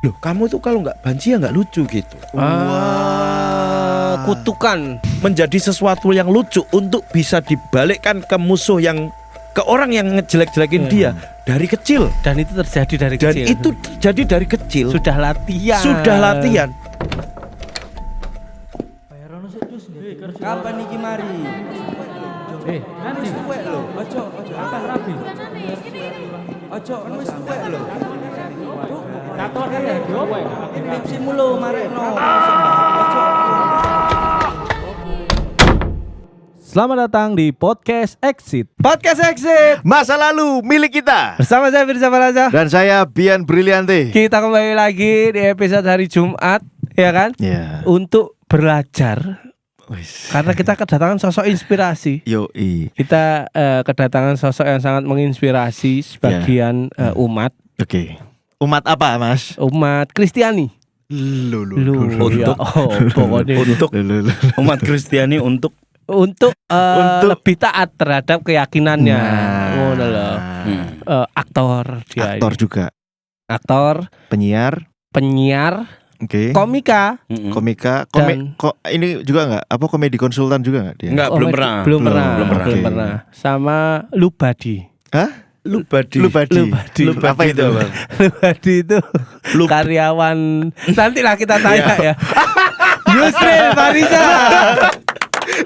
Loh, kamu tuh kalau nggak banci ya nggak lucu gitu. Kutukan Menjadi sesuatu yang lucu untuk bisa dibalikkan ke musuh yang ke orang yang ngejelek-jelekin dia dari kecil. dan itu terjadi dari Dan kecil. itu jadi dari kecil. Sudah latihan. Sudah latihan. Kapan iki mari? Nanti Wis tuwek lho, ojo kapan rabi? Ojo wis tuwek lho. kator kan ya diowe. Tipsimu lho marekno. Selamat datang di Podcast Exit. Podcast Exit. Masa lalu milik kita. Bersama saya Firza Faraja. Dan saya Bian Briliante. Kita kembali lagi di episode hari Jumat, ya kan? Ya. Untuk belajar. Karena kita kedatangan sosok inspirasi. Yoi. Kita kedatangan sosok yang sangat menginspirasi sebagian umat. Oke. Umat apa, Mas? Umat Kristiani. Untuk pokoknya untuk umat Kristiani untuk lebih taat terhadap keyakinannya. Nah. Ngono loh. Aktor dia. Aktor juga. Aktor, Penyiar. Oke. komika. Komika. Dan- Ini juga enggak? Apa komedi konsultan juga enggak dia? enggak belum pernah. Belum pernah. Belum pernah. Belum Oke. pernah. Sama Lubadi. Hah? Lubadi. Lubadi. Apa itu, Bang? Lubadi itu karyawan. Nantilah kita tanya ya. Yusril Fariza.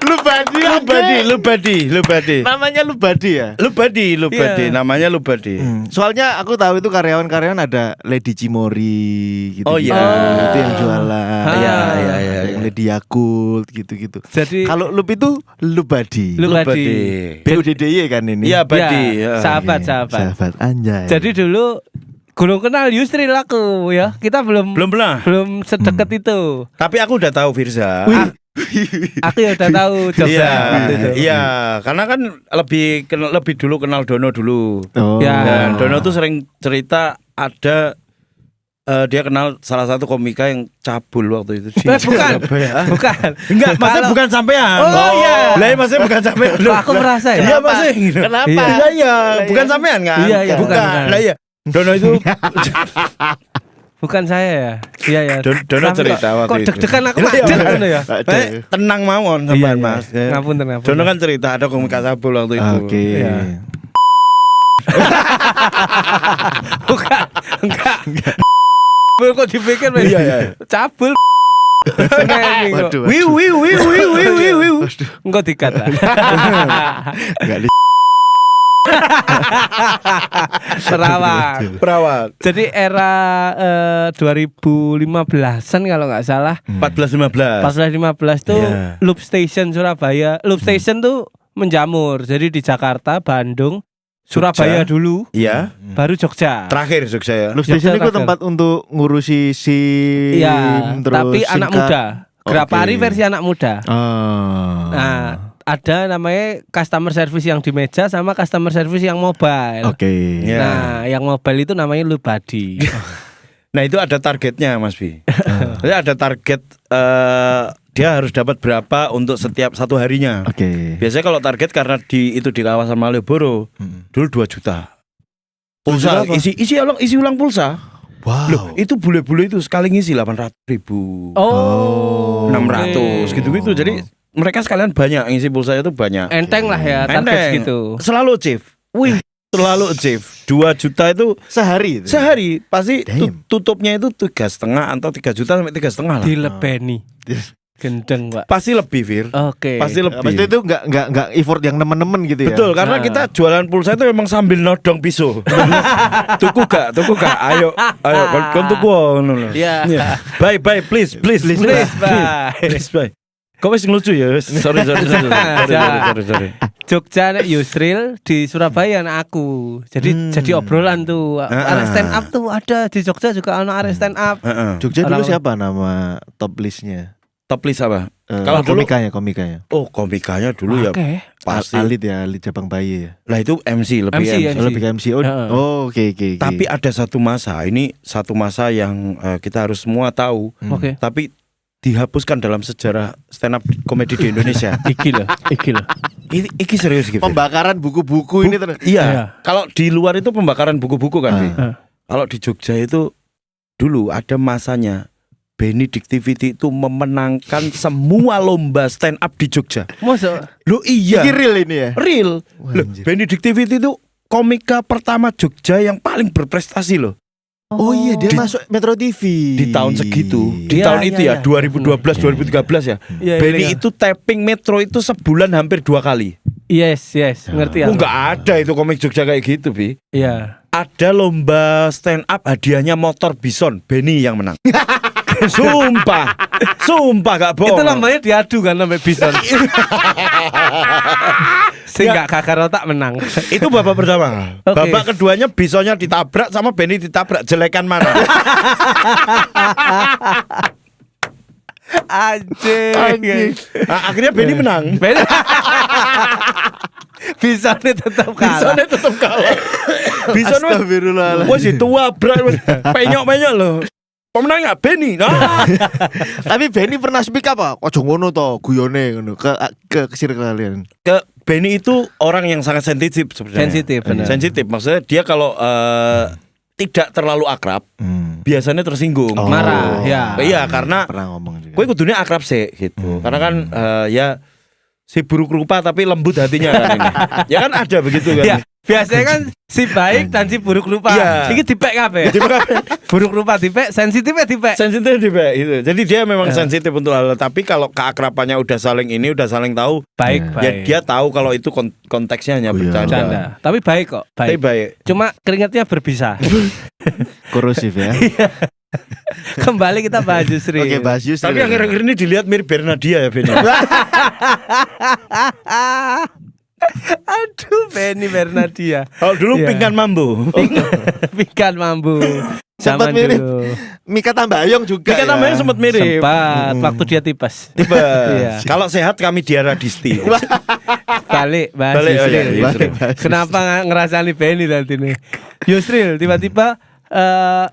Lubadi. Namanya Lubadi ya? Lubadi, Iya. namanya Lubadi. Soalnya aku tahu itu karyawan-karyawan ada Lady Cimori gitu. Oh, iya. Itu yang jualan. Iya. Yang Lady Yakult gitu-gitu. Jadi Kalau Lub itu Lubadi. Lubadi. BUDDY kan ini. Iya, Badi. Ya, Ya. sahabat. Sahabat anjay. Jadi dulu belum kenal Yusril aku ya. Kita belum Pernah. sedekat itu. Tapi aku udah tahu Firza. Aku ya udah tahu Jogja Iya, waktu itu. iya, karena kan lebih dulu kenal Dono dulu. Oh. Ya. Dan Dono tuh sering cerita ada dia kenal salah satu komika yang cabul waktu itu. Bukan. Surabaya. Bukan. Enggak, maksudnya Kalau- bukan sampean. Oh, iya. Lah, maksudnya bukan sampean. Loh, aku merasa ya. Iya, maksudnya gitu. Kenapa? Iya, bukan sampean kan? Iya, iya, bukan. Lah iya. Dono itu Bukan saya ya. Iya ya. Dono Tapi cerita kok waktu itu. deg-degan aku Iya, macet iya. ngono ya. Tenang mawon Iya, sampean, iya. Mas. Ngapunten. Dono kan cerita ada komika cabul waktu itu. Oke. Iya. Bukan. Enggak. Kok dipikir Mas? Iya, iya. Cabul. Waduh. Wiu. Enggak dikat lah. Enggak di Perawak. Jadi era 2015-an kalau nggak salah. 14-15. 14-15 tuh Iya. Loop Station Surabaya. Loop Station tuh menjamur. Jadi di Jakarta, Bandung, Surabaya dulu, Iya. baru Jogja. Terakhir Jogja ya. Loop Station Jogja itu terakhir. tempat untuk ngurusi SIM. Iya, terus tapi SIM anak card. muda. Grapari Oke. versi anak muda. Oh. Nah, ada namanya customer service yang di meja sama customer service yang mobile. Oke. Iya. Nah, yang mobile itu namanya Lubadi. Nah, itu ada targetnya, Mas Bi. Jadi ada target dia harus dapat berapa untuk setiap satu harinya. Oke. Biasanya kalau target karena di kawasan Malioboro dulu 2 juta. Pulsa Apa? isi ulang pulsa. Wow. Loh, itu bule-bule itu sekali ngisi 800.000. Oh, 600 oke. gitu-gitu. Jadi mereka sekalian banyak ngisi pulsa itu banyak. Enteng lah ya target Enteng. gitu. Selalu chief. Wih, Selalu chief. 2 juta itu Sehari itu. sehari pasti Damn. tutupnya itu 3,5 atau 3 juta sampai 3,5 lah. dilebeni. Gendeng, Pak. Pasti lebih, Fir. Oke. Pasti lebih. Maksudnya itu enggak effort yang nemen-nemen gitu ya. Betul, karena Nah. kita jualan pulsa itu memang sambil nodong pisau. tuku gak? Ayo, kon tuku ngono lho. Iya. Bye, please, Please, bye. Please, bye. Kok wis ngelucu ya? Wis. Sorry. Jogja nek Yusril, di Surabaya anak aku. Jadi obrolan tuh. Arek stand up tuh ada di Jogja juga ada arek stand up. Heeh. Jogja dulu Orang- siapa nama top listnya? Top list apa? Kalau Kalau dulu- komikanya. Oh, komikanya dulu ya Oke. pasti. Alit Jabang Bayi ya. Lah itu MC lebih MC. MC. Oh, lebih ke MC. Heeh. Oke. Tapi ada satu masa yang kita harus semua tahu, Oke. tapi dihapuskan dalam sejarah stand up komedi di Indonesia. Iki loh. Iki serius gitu. pembakaran buku-buku ini Iya. Iya. Kalau di luar itu pembakaran buku-buku kan, Bi? Ah. Kalau di Jogja itu dulu ada masanya Benedictivity itu memenangkan semua lomba stand up di Jogja. Masa Loh iya. Ini real ini ya. Real. Wah, Loh, anjir. Benedictivity itu komika pertama Jogja yang paling berprestasi loh. Oh iya dia Di- masuk Metro TV Di tahun segitu, di Iya, tahun iya, itu ya, iya. 2012, 2013 ya. Iya, Benny iya. itu tapping Metro itu sebulan hampir 2 kali. Yes, ngerti ya. Oh, nggak ada itu komik Jogja kayak gitu, Bi. Iya. Ada lomba stand up hadiahnya motor Bison, Benny yang menang. Sumpah gak bohong. Itu lambanya diadu kan sampai Bison. Sehingga kakak otak menang. Itu babak pertama. Oke. Babak keduanya Bisonnya ditabrak sama Benny ditabrak. Jelekan mana? Anjing. Nah, akhirnya Benny menang. Bisonnya tetap kalah. Bisonnya tetap kalah. Bison wes Astagfirullahaladzim. wes tua berat wes penyok loh. Pemenang nggak Benny? Nah. Tapi Benny pernah speak apa? Ojo ngono to, guyone ngono ke circle kalian. Ke Benny itu orang yang sangat sensitif sebenarnya. Sensitif, benar. Sensitif maksudnya dia kalau tidak terlalu akrab biasanya tersinggung. Oh. Marah, ya. Iya karena Pernah ngomong juga. gue kudunya akrab sih gitu. Karena kan ya si buruk rupa tapi lembut hatinya kan ini. Ya kan ada begitu kan. Ya, biasanya kan si baik dan si buruk rupa. Iya. Iki dipek kabeh. Buruk rupa dipek, sensitifnya dipek. Sensitif dia gitu. Jadi dia memang Ya. sensitif untuk hal, tapi kalau keakrabannya udah saling ini, udah saling tahu, Baik, ya baik. dia tahu kalau itu konteksnya hanya Oh, iya. bercanda. Canda. Tapi baik kok, Tapi baik. baik. Cuma keringatnya berbisa. Korosif ya. Kembali kita bahas Yusri. Oke, bahas Yusri. Tapi akhir-akhir ini dilihat mirip Bernadia ya Benny. Aduh, Benny Bernadia. Kalau dulu Iya. Pingkan Mambo. Pikan mambu. Sempat Zaman mirip. dulu. Mika Tambayong juga. Pingkan ya. namanya sempat mirip. Sempat waktu dia tipes. Tiba. Iya. Kalau sehat kami Diara Disti. Balik bahas Balik, oh iya, Yusril. Yusril. Kenapa ngerasani Benny nanti nih? Yusril tiba-tiba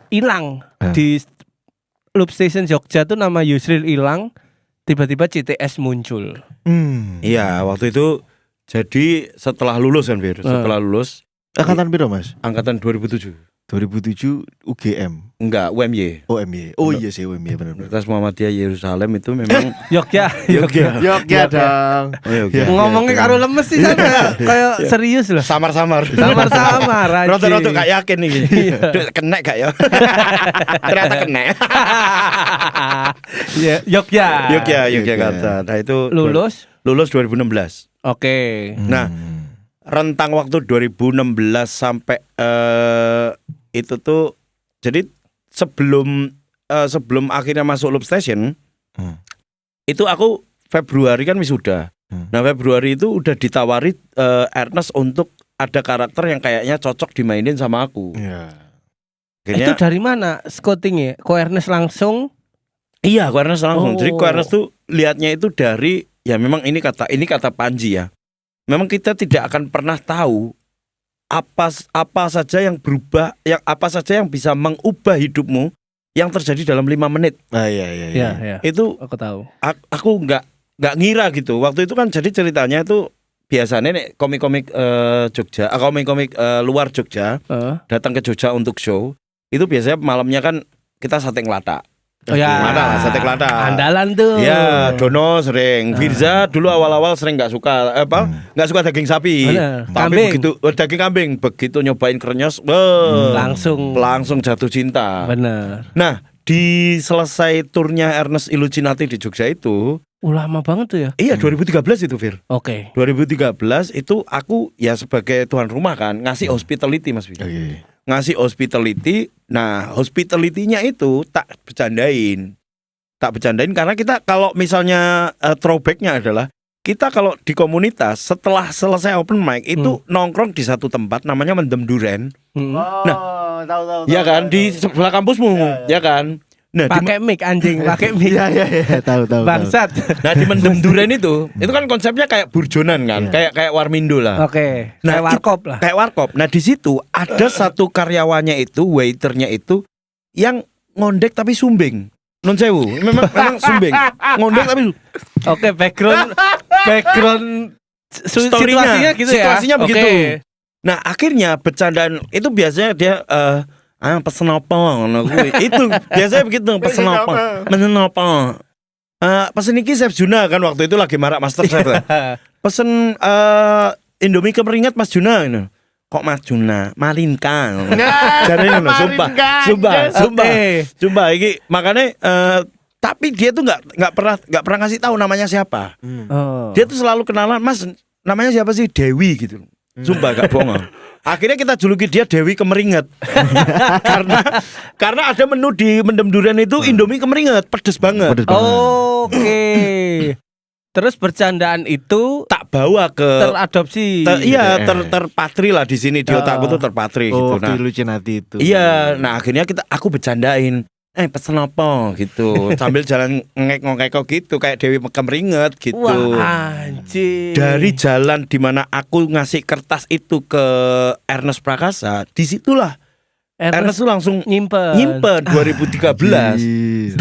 hilang di Loop Station Jogja tuh nama Yusril hilang. Tiba-tiba CTS muncul. Iya, waktu itu jadi setelah lulus kan Bir. Setelah lulus Angkatan piro, Mas? angkatan 2007. 2007 UGM. Enggak, UMY. OMY. Oh iya sih OMY benar. Universitas Muhammadiyah Yerusalem itu memang Yogya. Yogya dong. oh, iya, oke. Ngomongnya karo lemes sih kan kayak serius loh. Samar-samar. Samar-samar anjing. Roto-roto gak yakin nih. Duh, kena gak ya? Ternyata kena. Ya, Yogya. Yogyakarta. Nah itu Lulus. lulus 2016. Oke. Nah, rentang waktu 2016 sampai itu tuh jadi sebelum akhirnya masuk Loop Station itu aku Februari kan wisuda. Nah Februari itu udah ditawari Ernest untuk ada karakter yang kayaknya cocok dimainin sama aku. Iya. Akhirnya, Itu dari mana scoutingnya? Ko Ernest langsung. iya, Ko Ernest langsung. Oh. Jadi Ko Ernest tuh lihatnya itu dari ya memang ini kata Panji ya. Memang kita tidak akan pernah tahu apa saja yang berubah, yang apa saja yang bisa mengubah hidupmu yang terjadi dalam 5 menit. Ah iya. Ya. Itu Aku tahu. aku nggak ngira gitu. Waktu itu kan jadi ceritanya itu biasanya nih komik-komik Jogja, komik-komik luar Jogja datang ke Jogja untuk show. Itu biasanya malamnya kan kita sate ngelatak. Oh ya. Ngelatak, sate ngelatak. Andalan tuh. Ya, Dono sering. Firza dulu awal-awal sering nggak suka nggak suka daging sapi. Bener. Tapi Kambing. begitu daging kambing, begitu nyobain krenyes, langsung jatuh cinta. Bener. Nah, di selesai turnya Ernest Illuminati di Jogja itu, Lama banget tuh ya. iya 2013 itu Fir. Oke. 2013 itu aku ya sebagai tuan rumah kan ngasih hospitality Mas Fir. Oke. Ngasih hospitality. Nah, hospitality-nya itu tak bercandain karena kita kalau misalnya throwback-nya adalah kita kalau di komunitas setelah selesai open mic itu nongkrong di satu tempat namanya Mendem Duren. Nah, tahu. Ya kan di sebelah kampusmu, ya kan. Nah, Pakai mic anjing, pakai mic. Iya, tahu. Bangsat. nah di Mendem Duren itu kan konsepnya kayak burjonan kan, kayak Warmindo lah. Oke. Nah, Kayak warkop lah. Kayak warkop. Nah di situ ada satu karyawannya itu, waiternya itu yang ngondek tapi sumbing. Non sewu, memang sumbing. Ngondek tapi Oke, background Story-nya, situasinya gitu ya. situasinya begitu. Oke. Nah akhirnya bercandaan itu biasanya dia Pesen apa ngono kuwi. Itu biasanya begitu, pesen apa? Pesen apa? Pesen iki Chef Juna kan waktu itu lagi marak Master Chef. Pesen Indomie kemeringat Mas Juna ini. Kok Mas Juna? Marinka. Jare ngono, sumpah iki makanya tapi dia tuh nggak pernah ngasih tahu namanya siapa. Dia tuh selalu kenalan, Mas namanya siapa sih? Dewi gitu. Sumpah gak bohong. Akhirnya kita juluki dia Dewi Kemeringat. karena ada menu di Mendem Durian itu Indomie Kemeringat, pedes banget. Oke. Terus bercandaan itu Tak bawa ke teradopsi. terpatri lah di sini di otakku tuh terpatri gitu. Nah, di Lucinati itu. iya, nah akhirnya aku bercandain. Pesen apa gitu sambil jalan ngek-ngek gitu kayak Dewi Kemeringat gitu. Wah, anjir. Dari jalan dimana aku ngasih kertas itu ke Ernest Prakasa, disitulah Ernest tuh langsung nyimpen 2013, 2015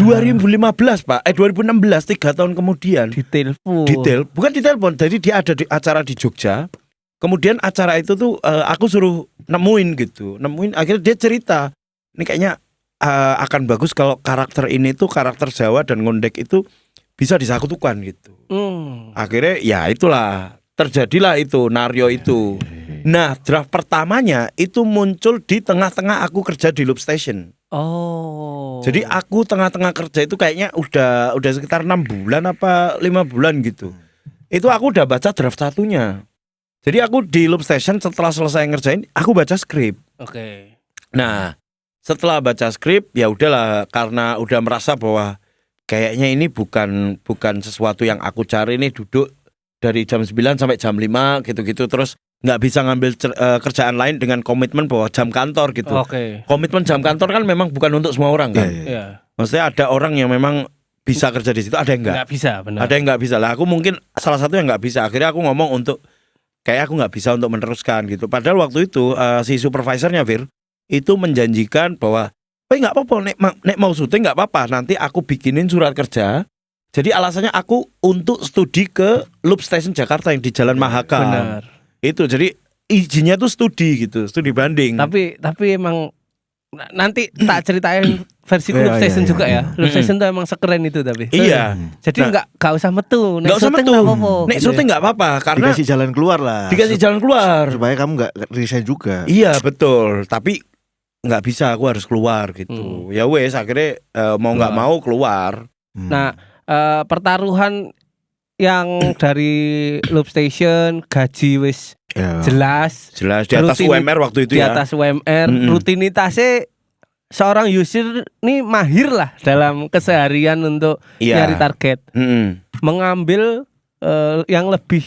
Pak, 2016 3 tahun kemudian. Bukan ditelepon, jadi dia ada di acara di Jogja. Kemudian acara itu tuh aku suruh nemuin akhirnya dia cerita, ini kayaknya akan bagus kalau karakter ini tuh karakter Jawa dan ngondek itu bisa disatukan gitu. Akhirnya ya itulah terjadilah itu Naryo itu. Nah draft pertamanya itu muncul di tengah-tengah aku kerja di Loop Station. Jadi aku tengah-tengah kerja itu kayaknya udah sekitar 6 bulan apa 5 bulan gitu. Itu aku udah baca draft satunya. Jadi aku di Loop Station setelah selesai ngerjain aku baca skrip. Oke. Nah setelah baca skrip ya udahlah, karena udah merasa bahwa kayaknya ini bukan sesuatu yang aku cari, nih duduk dari jam 9 sampai jam 5 gitu-gitu terus nggak bisa ngambil kerjaan lain dengan komitmen bahwa jam kantor gitu. Komitmen jam kantor kan memang bukan untuk semua orang kan. Maksudnya ada orang yang memang bisa kerja di situ, ada yang nggak bisa, benar. Ada yang nggak bisa lah. Aku mungkin salah satu yang nggak bisa. Akhirnya aku ngomong untuk kayak aku nggak bisa untuk meneruskan gitu. Padahal waktu itu si supervisornya Fir itu menjanjikan bahwa nggak apa-apa, nek mau syuting nggak apa-apa, nanti aku bikinin surat kerja. Jadi alasannya aku untuk studi ke Loop Station Jakarta yang di Jalan Mahakam. Benar. Itu jadi izinnya tuh studi gitu, studi banding. Tapi emang nanti tak ceritain versi Loop Station juga ya. Loop Station tuh emang sekeren itu tapi. Iya. Jadi nggak usah metu. Nggak usah metu. Nek syuting nggak apa-apa karena dikasih jalan keluar lah. Dikasih jalan keluar supaya kamu nggak resign juga. Iya betul. Tapi nggak bisa, aku harus keluar gitu. Ya wes akhirnya mau nggak mau keluar. Nah pertaruhan yang dari Loop Station gaji wis jelas di atas UMR waktu itu di ya. atas UMR rutinitasnya seorang user nih mahir lah dalam keseharian untuk nyari target. Mengambil yang lebih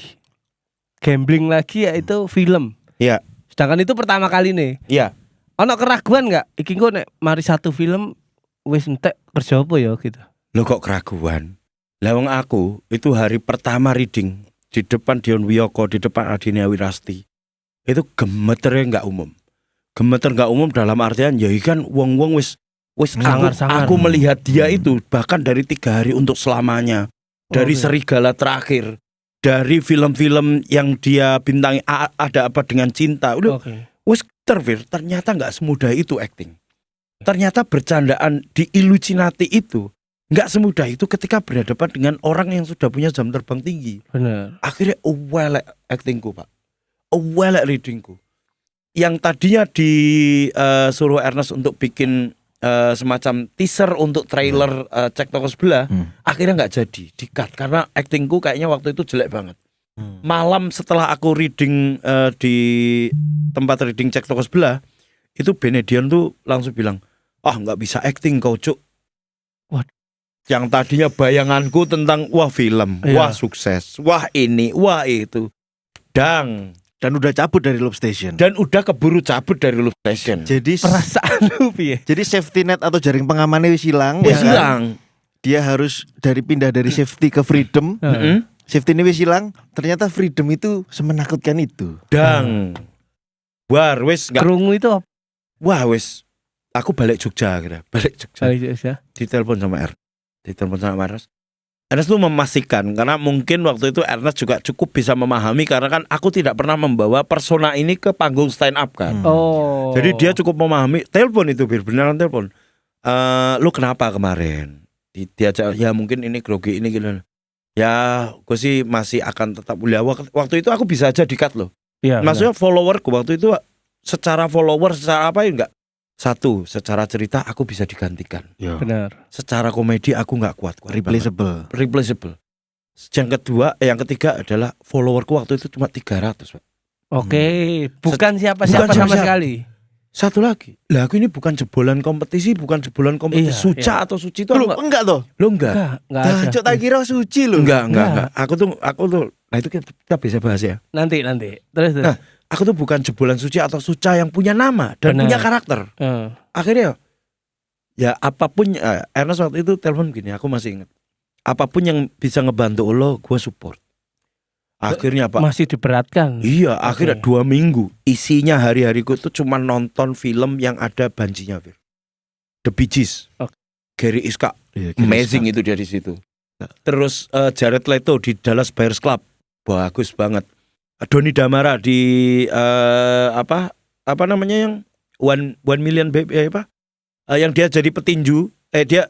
gambling lagi yaitu film. Iya. Sedangkan itu pertama kali nih. Iya. Ono keraguan nggak? Iki kok nek mari satu film wis entek kerja apa ya gitu. Lo kok keraguan? Lah wong aku itu hari pertama reading di depan Dion Wiyoko, di depan Adinia Wirasti. Itu gemeternya nggak umum. Gemeter nggak umum dalam artian ya kan wong-wong wis aku melihat dia itu bahkan dari 3 hari untuk selamanya. Dari Serigala Terakhir, dari film-film yang dia bintangi Ada Apa Dengan Cinta. Udah wis ternyata nggak semudah itu acting. Ternyata bercandaan di Illuminati itu nggak semudah itu ketika berhadapan dengan orang yang sudah punya jam terbang tinggi. Benar. Akhirnya welek actingku Pak, welek readingku. Yang tadinya disuruh Ernest untuk bikin semacam teaser untuk trailer Cek Toko Sebelah, akhirnya nggak jadi, di-cut karena actingku kayaknya waktu itu jelek banget. Malam setelah aku reading di tempat reading Cek Toko Sebelah, itu Benedion tuh langsung bilang, nggak bisa acting kau Cuk. Yang tadinya bayanganku tentang wah film, wah sukses, wah ini, wah itu, dan udah cabut dari Loop Station. Dan udah keburu cabut dari Loop Station. Jadi perasaan lu piye? Jadi safety net atau jaring pengamannya wis hilang. Dia harus pindah dari safety ke freedom. Safety ini wis hilang. Ternyata freedom itu semenakutkan itu. Dan war wis enggak. Krungu itu apa? Wah wis. Aku balik Jogja kira. Balik Jogja. Ditelepon sama Ernest. Ernest tuh memastikan karena mungkin waktu itu Ernest juga cukup bisa memahami karena kan aku tidak pernah membawa persona ini ke panggung stand up kan. Oh. Jadi dia cukup memahami. Telepon itu beneran telepon. Lu kenapa kemarin? Diajak ya mungkin ini grogi ini gitu. Ya, gue sih masih akan tetap mulia. Waktu itu aku bisa aja di-cut loh. Iya, Maksudnya followerku waktu itu secara follower, secara apa ya enggak. Satu, secara cerita aku bisa digantikan. benar. Secara komedi aku nggak kuat. Replaceable. Replaceable. Yang ketiga adalah followerku waktu itu cuma 300, Pak. Oke, bukan siapa-siapa bukan sama siapa-siapa. sekali. Satu lagi, lah aku ini bukan jebolan kompetisi, Iya, Suca atau Suci itu Lu enggak toh? Lo enggak. Enggak ada. Cok tak kira suci lu. Enggak. Aku tuh nah itu kita bisa bahas ya. Nanti. Terus. Nah, aku tuh bukan jebolan Suci atau Suca yang punya nama dan Benar. punya karakter. Eh. Akhirnya ya apapun Ernest waktu itu telepon gini, aku masih ingat. Apapun yang bisa ngebantu lo, gue support. Akhirnya Pak. Masih diberatkan. Iya, akhirnya 2 minggu isinya hari-hariku itu cuma nonton film yang ada banjinya, Fir. The Bee Gees. Oke. Gary Iska, Iya, amazing itu dia di situ. Terus Jared Leto di Dallas Buyers Club, bagus banget. Doni Damara di apa namanya yang One Million Baby apa? Yang dia jadi petinju, dia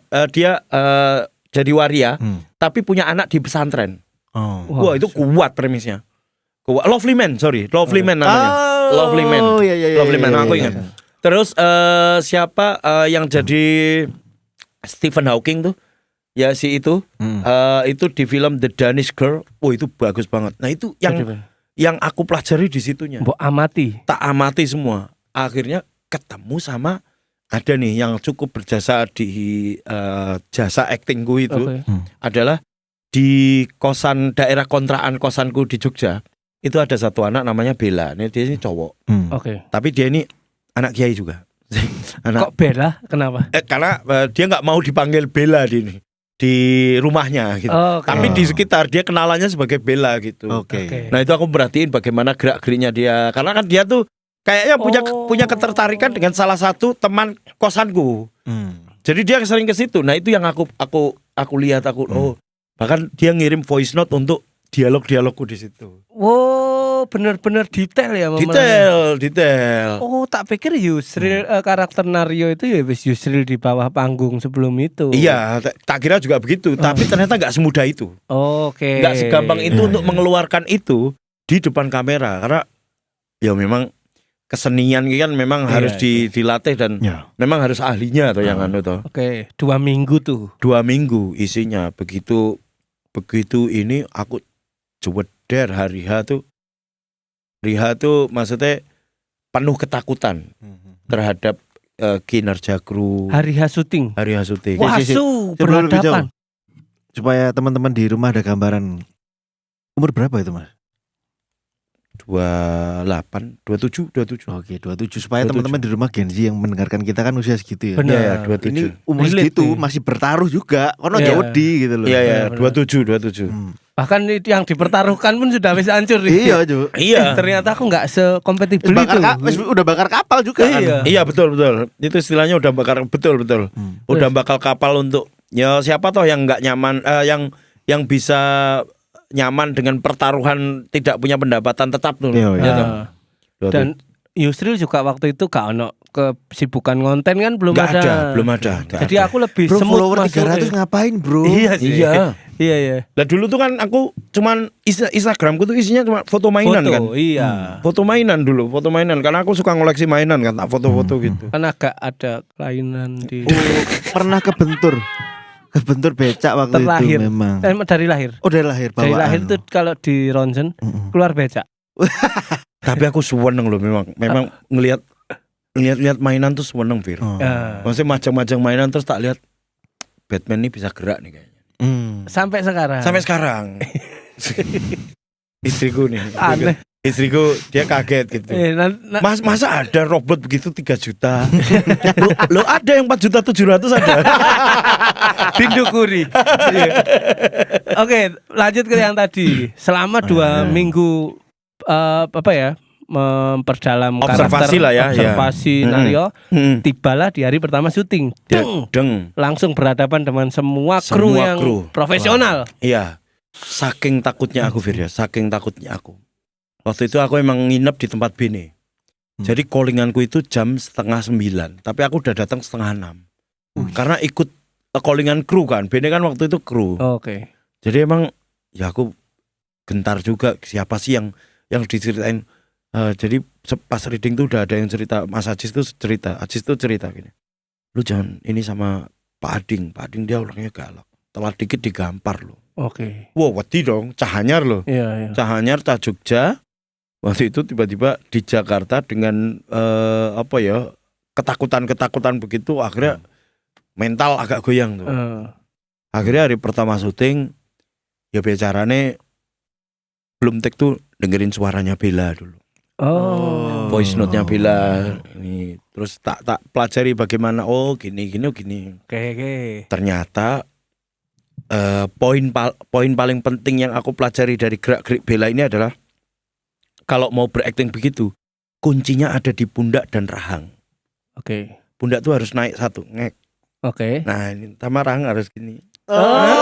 jadi waria, tapi punya anak di pesantren. Oh. Wah itu kuat premisnya. Lovely Man namanya. Lovely Man. Oh iya. Lovely Man, aku ingat. Terus siapa yang jadi Stephen Hawking tuh? Ya si itu. Itu di film The Danish Girl. Oh itu bagus banget. Nah itu yang aku pelajari di situnya. Mbok amati. Tak amati semua. Akhirnya ketemu sama ada nih yang cukup berjasa di jasa aktingku itu adalah di kosan daerah kontrakan kosanku di Jogja itu ada satu anak namanya Bella. Ini dia ini cowok. Oke. Tapi dia ini anak kiai juga. Kok Bella? Kenapa? Karena dia nggak mau dipanggil Bella di rumahnya gitu. Oke. Tapi di sekitar dia kenalannya sebagai Bella gitu. Oke. Nah itu aku perhatiin bagaimana gerak-geriknya dia. Karena kan dia tuh kayaknya punya ketertarikan dengan salah satu teman kosanku. Jadi dia sering ke situ. Nah itu yang aku lihat bahkan dia ngirim voice note untuk dialog-dialogku di situ. Wow, benar-benar detail ya Detail. Oh, tak pikir Yusril karakter Naryo itu ya wis Yusril di bawah panggung sebelum itu. Iya, tak kira juga begitu. Tapi ternyata nggak semudah itu. Oke. Nggak segampang itu untuk mengeluarkan itu di depan kamera. Karena ya memang kesenian kan memang harus dilatih dan memang harus ahlinya atau yang anu toh. Oke, 2 minggu tuh. 2 minggu isinya begitu ini aku jeweder hari H tuh maksudnya penuh ketakutan terhadap kinerja kru. Hari H syuting. Wah, Sebelum lebih berhadapan. jauh, supaya teman-teman di rumah ada gambaran. Umur berapa itu Mas? 27. Oke, 27 supaya teman-teman di rumah Gen Z yang mendengarkan kita kan usia segitu ya. Benar. Iya, 27. Ini umur segitu masih bertaruh juga. Kono Iya. Jaudi gitu loh. Iya, 27. Bahkan itu yang dipertaruhkan pun sudah wis hancur. Iya, Jo. Iya. Ternyata aku nggak sekompatibel itu. Udah bakar kapal juga kan. Iya, betul. Itu istilahnya udah bakar betul. Udah bakal kapal untuk ya siapa toh yang nggak nyaman yang bisa nyaman dengan pertaruhan tidak punya pendapatan tetap tuh. Iya. Dan Yusril juga waktu itu gak ono kesibukan konten kan belum Nggak ada. belum ada. Jadi aku lebih Bro, semut follower masuk. 300 ngapain bro? Iya sih. Iya. Iya. Lah dulu tuh kan aku cuman Instagramku tuh isinya cuma foto mainan kan. Iya. Foto mainan karena aku suka ngoleksi mainan kan, tak foto-foto gitu. Kan agak ada kelainan di Pernah kebentur becak waktu terlahir. itu memang. Dari lahir. Oh dari lahir Dari bawaan. lahir itu kalau di ronsen keluar becak. Tapi aku seneng loh memang ngelihat mainan tuh seneng Fir. Maksudnya macam-macam mainan terus tak lihat Batman ini bisa gerak nih kayaknya. Sampai sekarang. Istriku nih. Aneh. Istriku dia kaget gitu. Masa ada robot begitu 3 juta? lo ada yang 4.700.000 ada. Bindukuri. Iya. Oke, lanjut ke yang tadi. Selama 2 minggu memperdalam Observasi karakter, lah ya, observasi ya. Naryo. Mm. Tibalah di hari pertama syuting. Deng. Langsung berhadapan dengan semua kru Semua yang kru. profesional. Iya. Saking takutnya aku Fir ya, saking takutnya aku. Waktu itu aku emang nginep di tempat Bene. Jadi callinganku itu jam 8:30, tapi aku udah datang 5:30. Karena ikut callingan kru kan. Bene kan waktu itu kru. Oke. Jadi emang ya aku gentar juga siapa sih yang diceritain. Jadi pas reading tuh udah ada yang cerita, Mas Ajis tuh cerita gini. Lu jangan ini sama Pak Ading dia orangnya galak. Telat dikit digampar lu. Oke. Wow, wedi dong, Cahanyar loh. Iya. Cahanyar Cah Jogja. Waktu itu tiba-tiba di Jakarta dengan ketakutan begitu akhirnya mental agak goyang tuh. Akhirnya hari pertama syuting ya bicaranya belum take tuh dengerin suaranya Bella dulu. Oh. Voice note-nya Bella ini terus tak pelajari bagaimana gini. Oke. Ternyata poin paling penting yang aku pelajari dari gerak-gerik Bella ini adalah kalau mau berakting begitu kuncinya ada di pundak dan rahang. Oke. Pundak tuh harus naik satu, ngek. Oke. Nah, ini sama rahang harus gini. Anjing.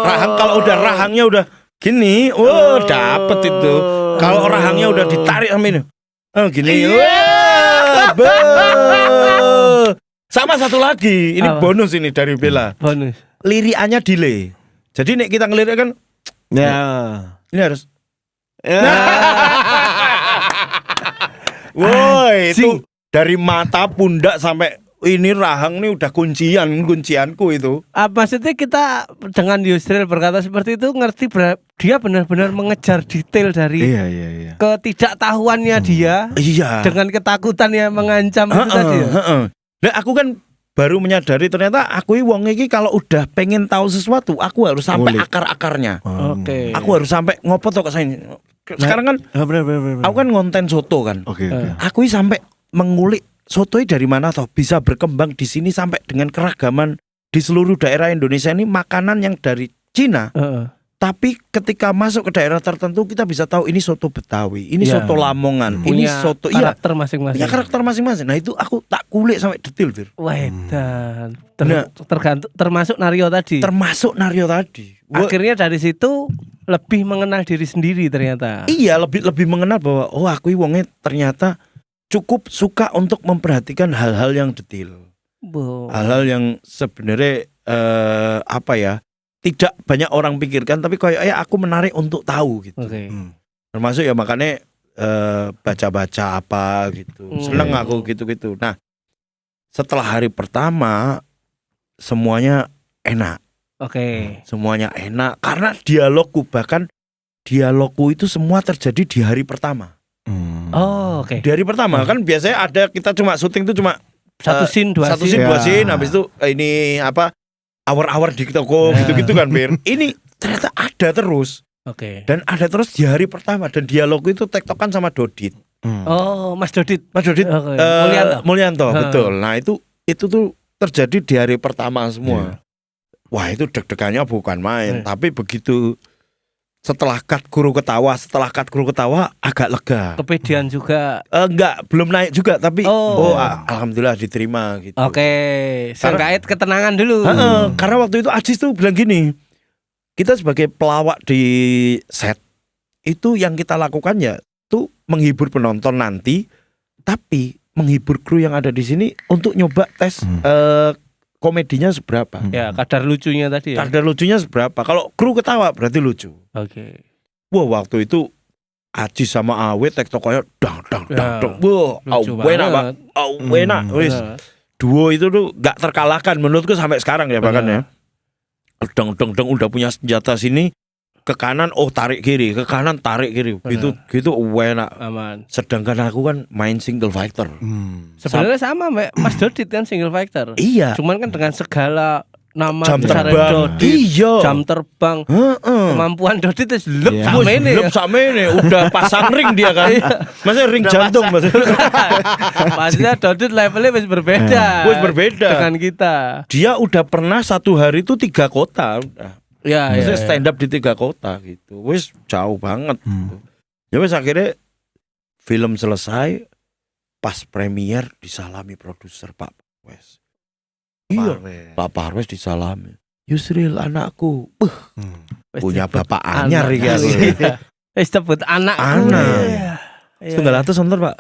Rahang kalau udah rahangnya udah gini, dapet itu. Kalau rahangnya udah ditarik sama ini. Gini. Sama satu lagi, ini bonus ini dari Bella. Bonus. Lirikannya delay. Jadi nek kita ngelirik kan Ya. ini harus. Woi, itu dari mata, pundak sampai ini rahang nih udah kuncianku itu. Maksudnya kita dengan Yusril berkata seperti itu ngerti dia benar-benar mengejar detail dari Iya. ketidaktahuannya dia Iya. dengan ketakutan yang mengancam itu tadi ya. Nah, aku kan baru menyadari ternyata aku wong iki kalau udah pengen tahu sesuatu, aku harus sampai akar-akarnya. Oke. Aku harus sampai ngopo to kok saya. Sekarang kan Bener. aku kan ngonten soto kan. Oke. Aku sampai mengulik sotoy dari mana toh bisa berkembang di sini sampai dengan keragaman di seluruh daerah Indonesia ini makanan yang dari Cina. Tapi ketika masuk ke daerah tertentu kita bisa tahu ini soto Betawi, ini Iya. soto Lamongan, ini Punya soto karakter masing-masing. punya karakter masing-masing. Nah itu aku tak kulik sampai detail, Fir. Wedan. Nah. Tergantung termasuk Naryo tadi. Termasuk Naryo tadi. Akhirnya dari situ lebih mengenal diri sendiri ternyata. Iya, lebih mengenal bahwa aku wongnya ternyata cukup suka untuk memperhatikan hal-hal yang detail. Hal-hal yang sebenarnya tidak banyak orang pikirkan tapi kayak aku menarik untuk tahu gitu. Oke. Termasuk ya makanya baca-baca apa gitu. Seneng aku gitu-gitu. Nah, setelah hari pertama semuanya enak. Oke. Semuanya enak karena dialogku itu semua terjadi di hari pertama. Oh, oke. Di hari pertama kan biasanya ada kita cuma syuting itu cuma Satu scene, dua satu scene. scene, dua Ya. scene, habis itu ini awar-awar di toko gitu-gitu kan, Bir. Ini ternyata ada terus Oke. dan ada terus di hari pertama dan dialogku itu tektokan sama Dodit. Oh, Mas Dodit. Mas Dodit Oke. Mulyanto, Ha. betul. Nah, itu tuh terjadi di hari pertama semua. Wah, itu deg-degannya bukan main, tapi begitu setelah cut guru ketawa agak lega. Kepedean juga. Enggak, belum naik juga tapi Oh. alhamdulillah diterima gitu. Oke. Sengkait ketenangan dulu. Karena waktu itu Ajis tuh bilang gini, kita sebagai pelawak di set itu yang kita lakukan ya tuh menghibur penonton nanti, tapi menghibur kru yang ada di sini untuk nyoba tes komedinya seberapa. Ya, kadar lucunya tadi ya. Kadar lucunya seberapa. Kalau kru ketawa berarti lucu. Oke. Wah, waktu itu Ajis sama Awe tektokannya dang. Ya, Wah, lucu enak, Pak. banget. Enak. Wis. Duo itu tuh gak terkalahkan menurutku sampai sekarang ya bahkan ya. Deng udah punya senjata sini ke kanan tarik kiri, ke kanan tarik kiri. Gitu enak. Aman. Sedangkan aku kan main single fighter. Sebenarnya sama Mbak Mas Dodit kan single fighter. Iya. Cuman kan dengan segala nama Jam besar terbang. Dodit, Iya. jam terbang, Heeh. kemampuan Dodit itu lep Iya. sama ini. Belum sama ini udah pasang ring dia kan. Maksudnya ring jantung maksudnya. Maksudnya Dodit levelnya masih berbeda. Wis berbeda. dengan kita. Dia udah pernah satu hari itu 3 kota udah. Ya, Maksudnya stand up di 3 kota gitu. Wis jauh banget gitu. Ya wis akhirnya film selesai, pas premier disalami produser Pak Parwes. Iya, Pak Parwes disalami. Yusril anakku, punya bapak anyar iki aku. Wis sebut anak. Anak. Setunggal atus nonton Pak.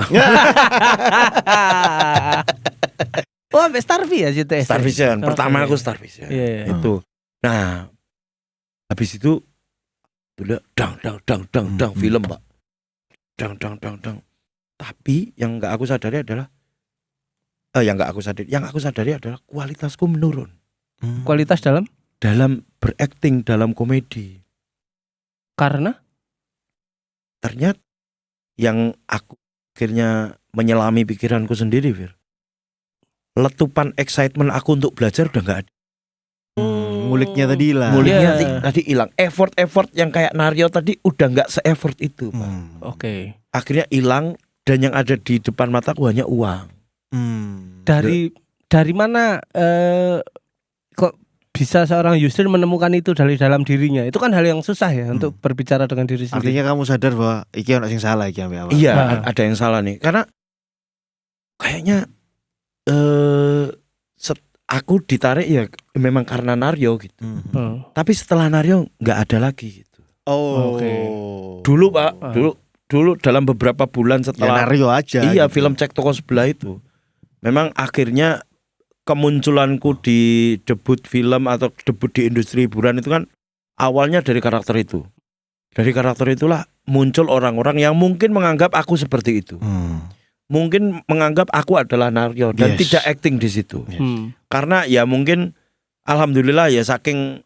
Oh, sampai Starvi ya CTS. Star Vision. Pertama aku Star Vision. Iya. Itu. Nah, habis itu udah dang film Pak. Dang. Tapi yang nggak aku sadari adalah yang aku sadari adalah kualitasku menurun Kualitas dalam berakting, dalam komedi. karena Ternyata yang aku akhirnya menyelami pikiranku sendiri, Fir. Letupan excitement aku untuk belajar udah nggak ada. Nguliknya tadi hilang. Mulainya Iya. tadi hilang. Effort yang kayak Naryo tadi udah nggak se-effort itu, Pak. Oke. Akhirnya hilang dan yang ada di depan mataku hanya uang. Dari mana kok bisa seorang Yusril menemukan itu dari dalam dirinya? Itu kan hal yang susah ya untuk berbicara dengan diri sendiri. Artinya kamu sadar bahwa iki ono sing salah iki ambek awak. Iya, Nah. ada yang salah nih. Karena kayaknya aku ditarik ya memang karena Naryo gitu. Tapi setelah Naryo nggak ada lagi gitu. Oh. Oke. Dulu Pak, dulu dalam beberapa bulan Ya setelah Naryo aja. iya gitu. film Cek Toko Sebelah itu, memang akhirnya kemunculanku di debut film atau debut di industri hiburan itu kan awalnya dari karakter itu. Dari karakter itulah muncul orang-orang yang mungkin menganggap aku seperti itu. Mungkin menganggap aku adalah Naryo dan Yes. tidak acting di situ. Karena ya mungkin alhamdulillah ya saking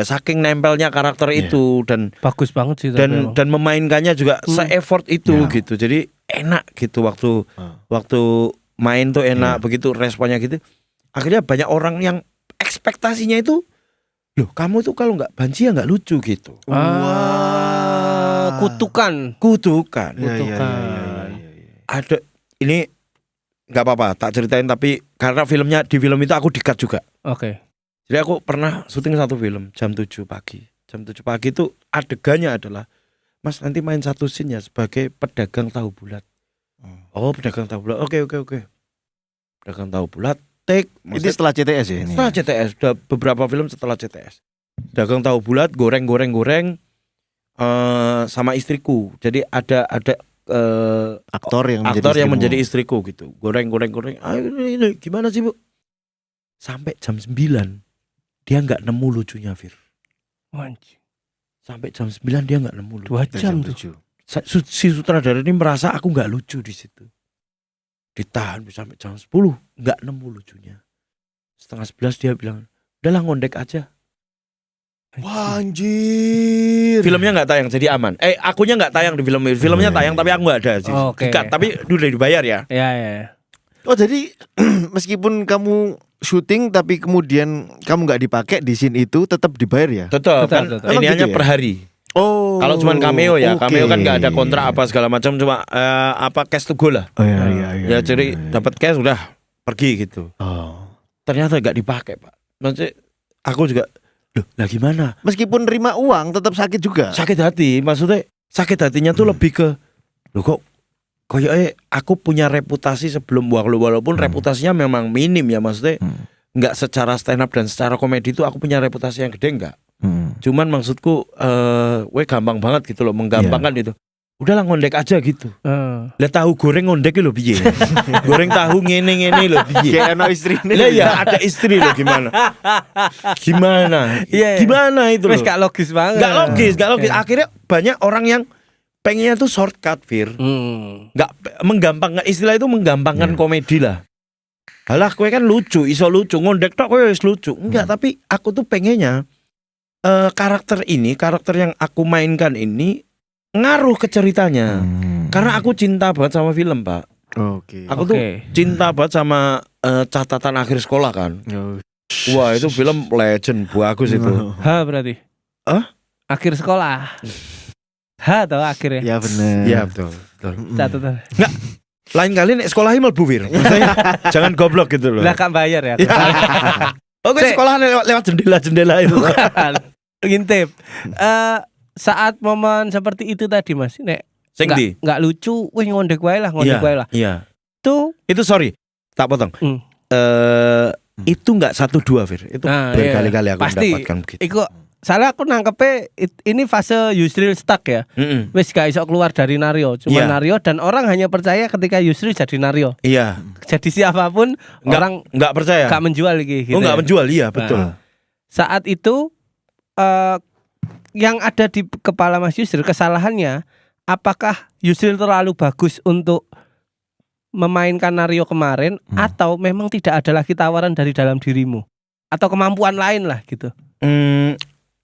saking nempelnya karakter itu dan Bagus banget sih tapi emang. dan memainkannya juga se-effort itu gitu. Jadi enak gitu waktu main tuh enak begitu responnya gitu. Akhirnya banyak orang yang ekspektasinya itu loh kamu tuh kalau nggak banci ya nggak lucu gitu. Kutukan. Kutukan. Iya, iya, Kutukan. Ada ini nggak apa-apa tak ceritain tapi karena di film itu aku di-cut juga. Oke. Jadi aku pernah syuting satu film jam 7 pagi. Jam 7 pagi itu adegannya adalah Mas nanti main satu scene ya sebagai pedagang tahu bulat. Oh pedagang tahu bulat. Oke. Pedagang tahu bulat. Take. Itu setelah CTS ya ini. Setelah CTS. Udah beberapa film setelah CTS. Dagang tahu bulat, goreng sama istriku. Jadi ada Aktor yang menjadi istriku gitu. Goreng. Ini gimana sih Bu? Sampai jam 9 dia nggak nemu lucunya Fir. Anjing. Sampai jam 9 dia nggak nemu lucu. 2 jam tuh. Si sutradara ini merasa aku nggak lucu di situ. Ditahan sampai jam 10 nggak nemu lucunya. 10:30 dia bilang, udahlah ngondek aja. Wah, anjir. Filmnya nggak tayang jadi aman. Akunya nggak tayang di film. Filmnya tayang tapi aku nggak ada sih. Oke. Di-cut, tapi udah dibayar ya. Ya. Oh jadi meskipun kamu syuting tapi kemudian kamu nggak dipakai di scene itu tetap dibayar ya? Tetap kan Tetap. ini Emang hanya gitu ya? per hari. Oh. Kalau cuma cameo ya, oke. cameo kan nggak ada kontrak apa segala macam, cuma cash to go lah. Oh iya. Ya jadi dapat cash udah pergi gitu. Oh. Ternyata nggak dipakai Pak. Maksudnya aku juga, loh lah gimana? Meskipun nerima uang tetap sakit juga. Sakit hati, maksudnya sakit hatinya tuh lebih ke, loh kok aku punya reputasi sebelum walaupun reputasinya memang minim ya, maksudnya nggak secara stand up dan secara komedi itu aku punya reputasi yang gede nggak. Cuman maksudku gampang banget gitu loh, menggampangkan itu. Udahlah ngondek aja gitu. Lah tahu goreng ngondek lho piye. Goreng tahu ngene lho piye. Kayak anak istrinya. Lah ya ada istri loh gimana. Iya. Gimana itu loh. Wes gak logis banget. Gak logis. Akhirnya banyak orang yang pengennya tuh shortcut, Fir. Nggak menggampangkan, istilah itu menggampangkan komedi lah. Halah kowe kan lucu, iso lucu, ngondek tok kowe wis lucu. Enggak, tapi aku tuh pengennya karakter yang aku mainkan ini ngaruh ke ceritanya. Karena aku cinta banget sama film, Pak. Oke. Aku tuh cinta banget sama catatan akhir sekolah kan. Wah, itu film legend, bagus itu. Berarti. Hah? Akhir sekolah. Atau akhirnya. Ya benar. Ya betul. Catatan. Enggak. Lain kali nek sekolah mlebu Wir. Maksudnya jangan goblok gitu loh. Lah kan bayar ya. Oke, sekolah lewat jendela-jendela itu. Bukan. ngintip. Saat momen seperti itu tadi Mas, nek Sing ndi? nggak lucu, wih ngondek wae lah, ngondek wae lah. Iya. Itu Sorry, tak potong. Itu nggak 1-2 Fir. Itu Nah, berkali-kali aku pasti. mendapatkan begitu. Iku salah aku nangkepnya ini fase Yusril stuck ya. Wis gak iso keluar dari Nario, cuma Iya. Nario dan orang hanya percaya ketika Yusril jadi Nario. Iya. Jadi siapapun orang Nggak percaya. gak menjual gitu. Nggak ya. menjual, iya betul. Nah, saat itu yang ada di kepala Mas Yusril kesalahannya, apakah Yusril terlalu bagus untuk memainkan Nario kemarin atau memang tidak ada lagi tawaran dari dalam dirimu atau kemampuan lain lah gitu.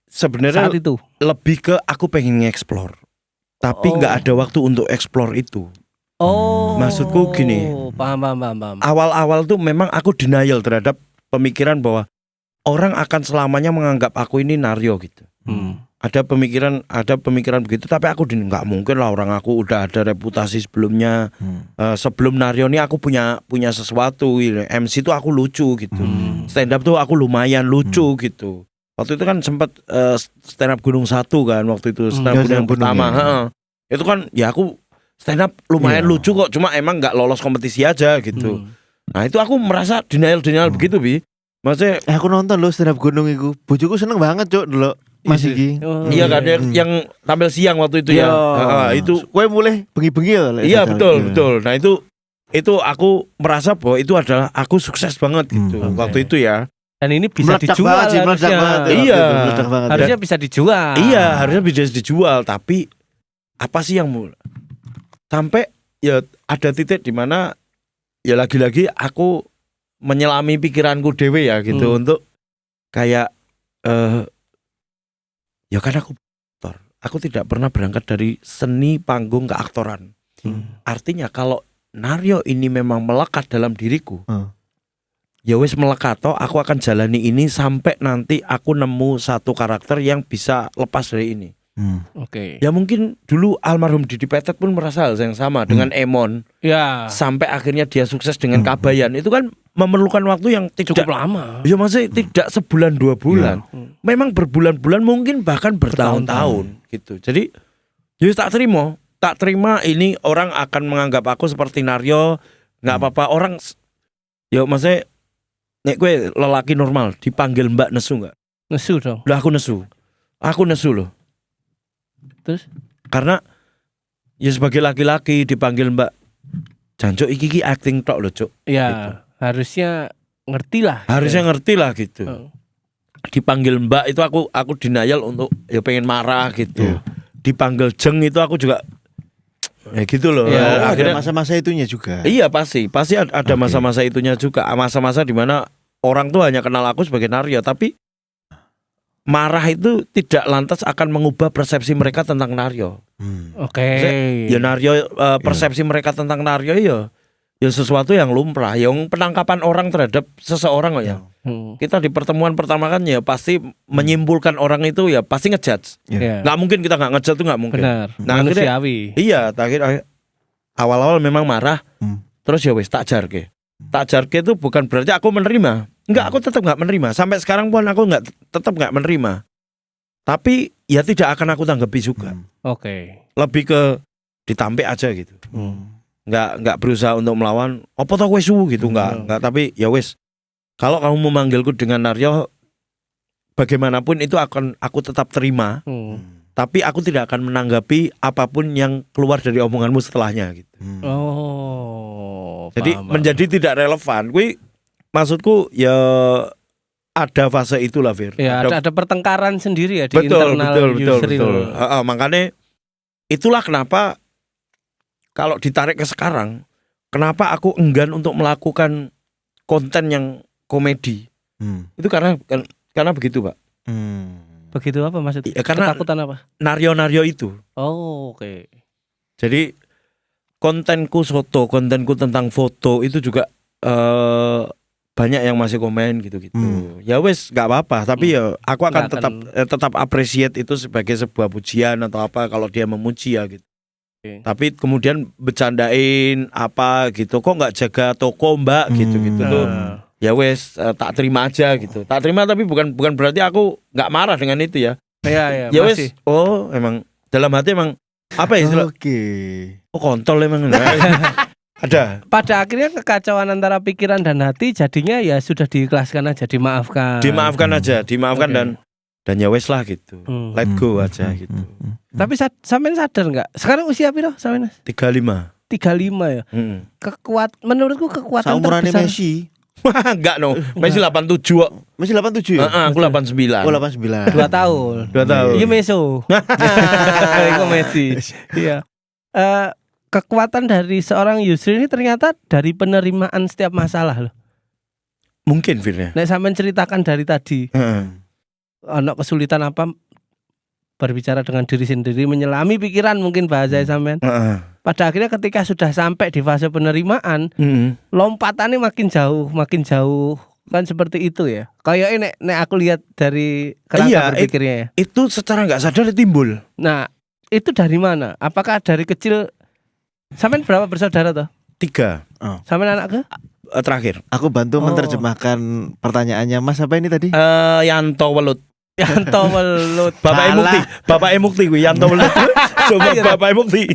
Sebenarnya Saat itu. lebih ke aku pengen nge-explore. Tapi nggak ada waktu untuk explore itu. Oh. Maksudku gini. Paham. Awal-awal tuh memang aku denial terhadap pemikiran bahwa orang akan selamanya menganggap aku ini Nario gitu. Ada pemikiran begitu, tapi aku nggak mungkin lah, orang aku udah ada reputasi sebelumnya. Sebelum Nario ini aku punya sesuatu. MC tuh aku lucu gitu. Stand up tuh aku lumayan lucu gitu. Waktu itu kan sempat stand up Gunung 1 kan, waktu itu stand up Gunung yang pertama. Itu kan ya aku stand up lumayan lucu kok, cuma emang nggak lolos kompetisi aja gitu. Nah itu aku merasa denial begitu Bi. Maksudnya Aku nonton loh stand up gunung iku. Bojoku seneng banget cuk dulu. Mas iki. iya kan yang tampil siang waktu itu ya. Itu Kowe mulai bengi-bengi ya. Lek iya sadar. betul. Nah itu aku merasa bahwa itu adalah aku sukses banget gitu waktu itu ya. Dan ini bisa Meledak dijual banget sih, meledak harusnya. banget ya, Iya. waktu itu, meledak banget. Harusnya bisa dijual. Iya harusnya bisa dijual, tapi apa sih yang sampai ya ada titik di mana ya lagi-lagi aku menyelami pikiranku dewe ya gitu untuk kayak ya kan aku aktor. Aku tidak pernah berangkat dari seni panggung ke aktoran. Artinya kalau Nario ini memang melekat dalam diriku, ya wis melekat toh, aku akan jalani ini sampai nanti aku nemu satu karakter yang bisa lepas dari ini. Oke. Ya mungkin dulu almarhum Didi Petet pun merasa hal yang sama dengan Emon. Ya. Sampai akhirnya dia sukses dengan Kabayan. Itu kan memerlukan waktu yang tidak Cukup lama. ya maksudnya tidak sebulan 2 bulan. Memang berbulan-bulan, mungkin bahkan bertahun-tahun gitu. Jadi ya tak terima ini orang akan menganggap aku seperti Nario. Nggak apa-apa, orang ya maksudnya nek gue lelaki normal dipanggil Mbak nesu nggak? Nesu dong. Lah aku nesu loh. Terus Karena ya sebagai laki-laki dipanggil Mbak, jancuk iki acting tok lho Cuk. ya Gitu. harusnya ngerti lah. Harusnya ngerti lah gitu. Oh. Dipanggil Mbak itu aku denial untuk ya pengen marah gitu. Dipanggil Jeng itu aku juga ya gitu loh. Ya, Ada akhirnya masa-masa itunya juga. iya pasti ada masa-masa itunya juga. Masa-masa di mana orang tuh hanya kenal aku sebagai Nario, tapi marah itu tidak lantas akan mengubah persepsi mereka tentang Nario. Oke. Ya Nario persepsi mereka tentang Nario ya sesuatu yang lumrah, yang penangkapan orang terhadap seseorang kok ya. Kita di pertemuan pertama kan ya pasti menyimpulkan orang itu ya pasti ngejudge. Ya. Nggak mungkin kita nggak ngejudge tuh nggak mungkin. Benar. Nah, akhirnya- Manusiawi. Iya, akhirnya awal-awal memang marah, terus ya wes tak jarke itu bukan berarti aku menerima. Enggak, aku tetap nggak menerima. Sampai sekarang pun aku tetap nggak menerima. Tapi ya tidak akan aku tanggapi juga. Oke. Lebih ke ditampik aja gitu. Nggak berusaha untuk melawan. Apa toh wes gitu nggak. Tapi ya wes. Kalau kamu memanggilku dengan Nario, bagaimanapun itu akan aku tetap terima. Tapi aku tidak akan menanggapi apapun yang keluar dari omonganmu setelahnya gitu. Oh. Jadi paham. menjadi tidak relevan. Maksudku ya ada fase itulah Fir. Ya, ada pertengkaran sendiri ya di internal betul. Yusril. Makanya itulah kenapa kalau ditarik ke sekarang, kenapa aku enggan untuk melakukan konten yang komedi. Itu karena begitu, Pak. Begitu apa maksudnya? Ya, karena ketakutan apa? Nario itu. Oh, oke. Jadi kontenku tentang foto itu juga banyak yang masih komen gitu-gitu. Ya wes nggak apa-apa, tapi ya aku akan tetap appreciate itu sebagai sebuah pujian atau apa kalau dia memuji ya gitu. Oke. Tapi kemudian bercandain apa gitu, kok nggak jaga toko Mbak gitu-gitu tuh. Ya wes tak terima aja gitu. Tak terima tapi bukan berarti aku nggak marah dengan itu ya. Iya, Ya wes, masih. oh emang dalam hati emang apa ya istilah? Oke. Oh kontol emang. Ada. Pada akhirnya kekacauan antara pikiran dan hati jadinya ya sudah diikhlaskan aja, dimaafkan. Dimaafkan aja, dimaafkan Oke. dan ya wes lah gitu. Let go aja gitu. Tapi sampean sadar nggak? Sekarang usia piro sampean? 35. 35 ya. Menurutku kekuatan Saumurannya terbesar. Messi. Wah, enggak no. Masih 87 kok. Masih 87 ya? Aku 89. Oh 89. 2 tahun. 2 tahun. Iya Meso. Iku Messi. Iya. Kekuatan dari seorang Yusril ini ternyata dari penerimaan setiap masalah loh. Mungkin Firnya. Nek sampean ceritakan dari tadi, ono kesulitan apa berbicara dengan diri sendiri, menyelami pikiran mungkin bahasa sampean. Pada akhirnya ketika sudah sampai di fase penerimaan, lompatannya makin jauh kan seperti itu ya. Kayak nek aku lihat dari kerangka berpikirnya ya. Itu secara nggak sadar timbul. Nah, itu dari mana? Apakah dari kecil sampean berapa bersaudara toh? 3. Sampean anak ke? Terakhir. Aku bantu menerjemahkan pertanyaannya Mas apa ini tadi? Yanto Welut. Yanto Welut. Bapak Emukti gue Yanto Welut. Coba Bapak Emukti.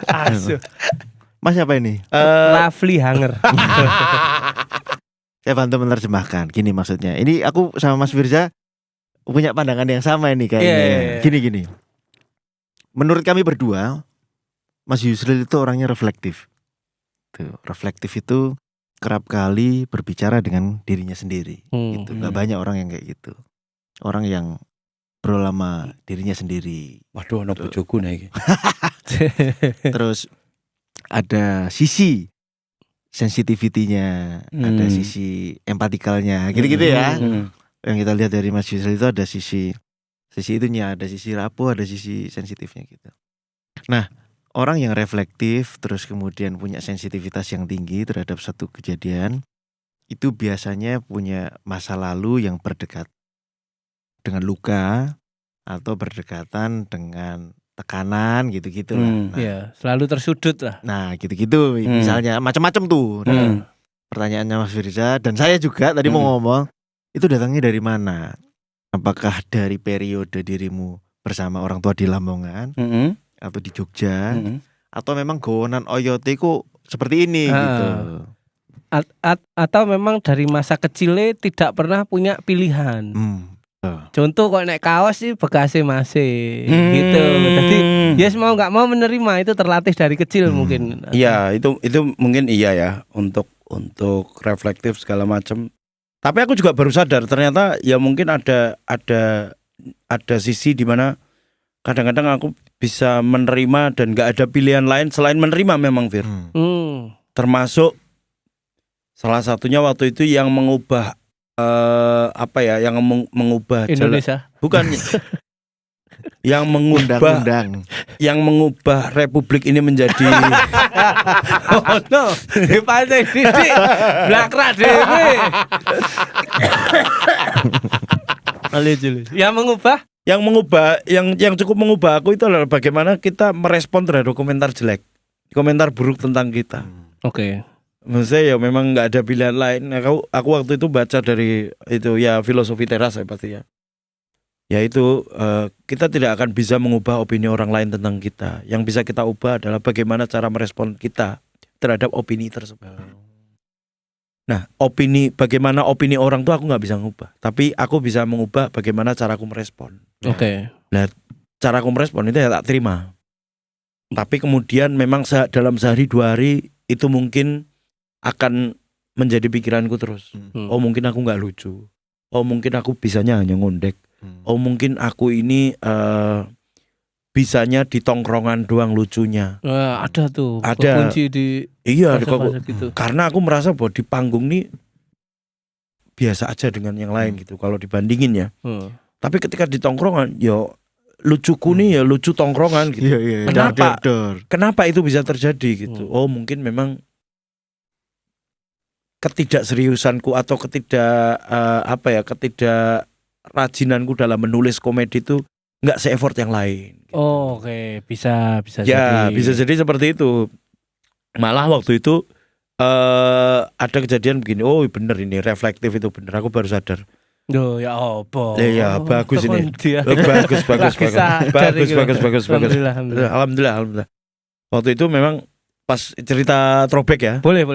Asu. Mas apa ini? Rafli Hanger. Saya bantu menerjemahkan. Gini maksudnya. Ini aku sama Mas Firza punya pandangan yang sama ini kayaknya. Iya. Gini. Menurut kami berdua, Mas Yusril itu orangnya reflektif. Tuh, reflektif itu kerap kali berbicara dengan dirinya sendiri. Gitu. Gak banyak orang yang kayak gitu. Orang yang ngobrol sama dirinya sendiri. Waduh, ono bojoku nih iki. Terus ada sisi sensitivitinya, ada sisi empatikalnya, gitu-gitu ya. Yang kita lihat dari Mas Yusril itu ada sisi itunya, ada sisi rapuh, ada sisi sensitifnya gitu. Nah, orang yang reflektif terus kemudian punya sensitivitas yang tinggi terhadap satu kejadian itu biasanya punya masa lalu yang berdekat dengan luka atau berdekatan dengan tekanan gitu-gitu lah. Iya, selalu tersudut lah. Nah, gitu-gitu misalnya macam-macam tuh. Nah, pertanyaannya Mas Firza dan saya juga tadi mau ngomong, itu datangnya dari mana? Apakah dari periode dirimu bersama orang tua di Lamongan atau di Jogja atau memang gowonan oyote kok seperti ini gitu. Atau memang dari masa kecilnya tidak pernah punya pilihan. Contoh kok naik kaos sih bekasnya masih gitu. Jadi yes mau nggak mau menerima itu terlatih dari kecil mungkin. Iya, itu mungkin iya ya untuk reflektif segala macam. Tapi aku juga baru sadar ternyata ya mungkin ada sisi di mana kadang-kadang aku bisa menerima dan nggak ada pilihan lain selain menerima memang Fir. Termasuk salah satunya waktu itu yang mengubah yang mengubah Indonesia. Bukan yang mengubah yang mengubah republik ini menjadi Oh no, pantai didik blakrak dewe. yang cukup mengubah aku itu adalah bagaimana kita merespon terhadap komentar jelek, komentar buruk tentang kita. Oke. Maksudnya ya memang nggak ada pilihan lain. Aku waktu itu baca dari itu ya filosofi teras ya pasti ya. Yaitu kita tidak akan bisa mengubah opini orang lain tentang kita. Yang bisa kita ubah adalah bagaimana cara merespon kita terhadap opini tersebut. Nah, bagaimana opini orang tuh aku nggak bisa ngubah. Tapi aku bisa mengubah bagaimana caraku merespon. Oke. Nah, caraku merespon itu ya tak terima. Tapi kemudian memang dalam sehari 2 hari itu mungkin akan menjadi pikiranku terus. Oh mungkin aku nggak lucu. Oh mungkin aku bisanya hanya ngondek. Oh mungkin aku ini bisanya di tongkrongan doang lucunya. Ada tuh. Ada. Kunci di. Iya. Gitu. Karena aku merasa bahwa di panggung nih biasa aja dengan yang lain gitu. Kalau dibandingin ya. Tapi ketika di tongkrongan, yo lucuku nih ya lucu tongkrongan gitu. Iya. Kenapa itu bisa terjadi gitu? Oh mungkin memang ketidakseriusanku atau ketidakrajinanku dalam menulis komedi itu nggak se-effort yang lain. Gitu. Oh, oke. Bisa ya, jadi. bisa jadi seperti itu. Malah waktu itu ada kejadian begini. Oh bener ini reflektif itu bener. Aku baru sadar. Duh, ya apa? Ya bagus ini. Dia. Bagus. Lagi sadar ini. Bagus. Alhamdulillah. Waktu itu memang pas cerita throwback ya. Boleh.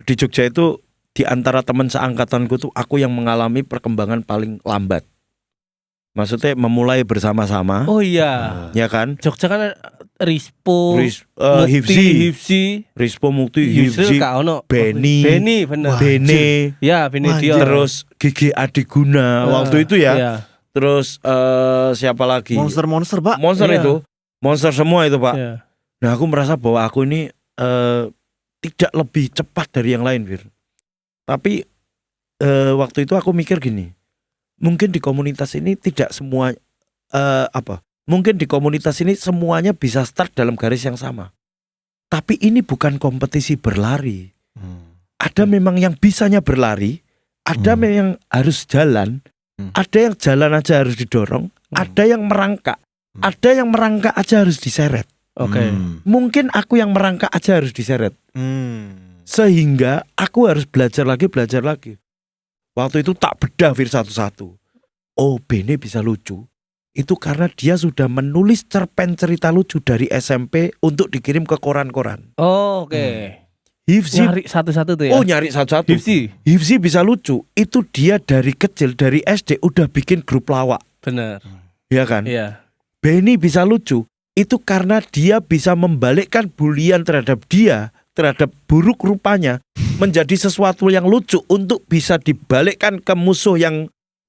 Di Jogja itu di antara teman seangkatanku tuh aku yang mengalami perkembangan paling lambat. Maksudnya memulai bersama-sama. Oh iya. Ya kan? Jogja kan Rispo, Hifzi, Rispo Mukti, Hifzi, Beni, bener. Bene, Ya, Beni dia. terus Gigi Adiguna waktu itu ya. Iya. Terus siapa lagi? Monster Pak. Monster Iya. itu, monster semua itu Pak. Iya. Nah aku merasa bahwa aku ini tidak lebih cepat dari yang lain, Fir. Tapi waktu itu aku mikir gini, mungkin di komunitas ini tidak semua mungkin di komunitas ini semuanya bisa start dalam garis yang sama. Tapi ini bukan kompetisi berlari. Ada memang yang bisanya berlari, ada yang harus jalan, ada yang jalan aja harus didorong, ada yang merangkak, ada yang merangkak aja harus diseret. Oke. Mungkin aku yang merangkak aja harus diseret. Sehingga aku harus belajar lagi. Waktu itu tak bedah Fir satu-satu. Oh, Bene bisa lucu. Itu karena dia sudah menulis cerpen cerita lucu dari SMP untuk dikirim ke koran-koran. Oh, oke. Hifzi Nyari satu-satu tuh ya. Oh, nyari satu-satu. Hifzi. Hifzi bisa lucu. Itu dia dari kecil, dari SD udah bikin grup lawak. Bener. Ya kan? Iya. Beni bisa lucu. Itu karena dia bisa membalikkan bulian terhadap buruk rupanya menjadi sesuatu yang lucu untuk bisa dibalikkan ke musuh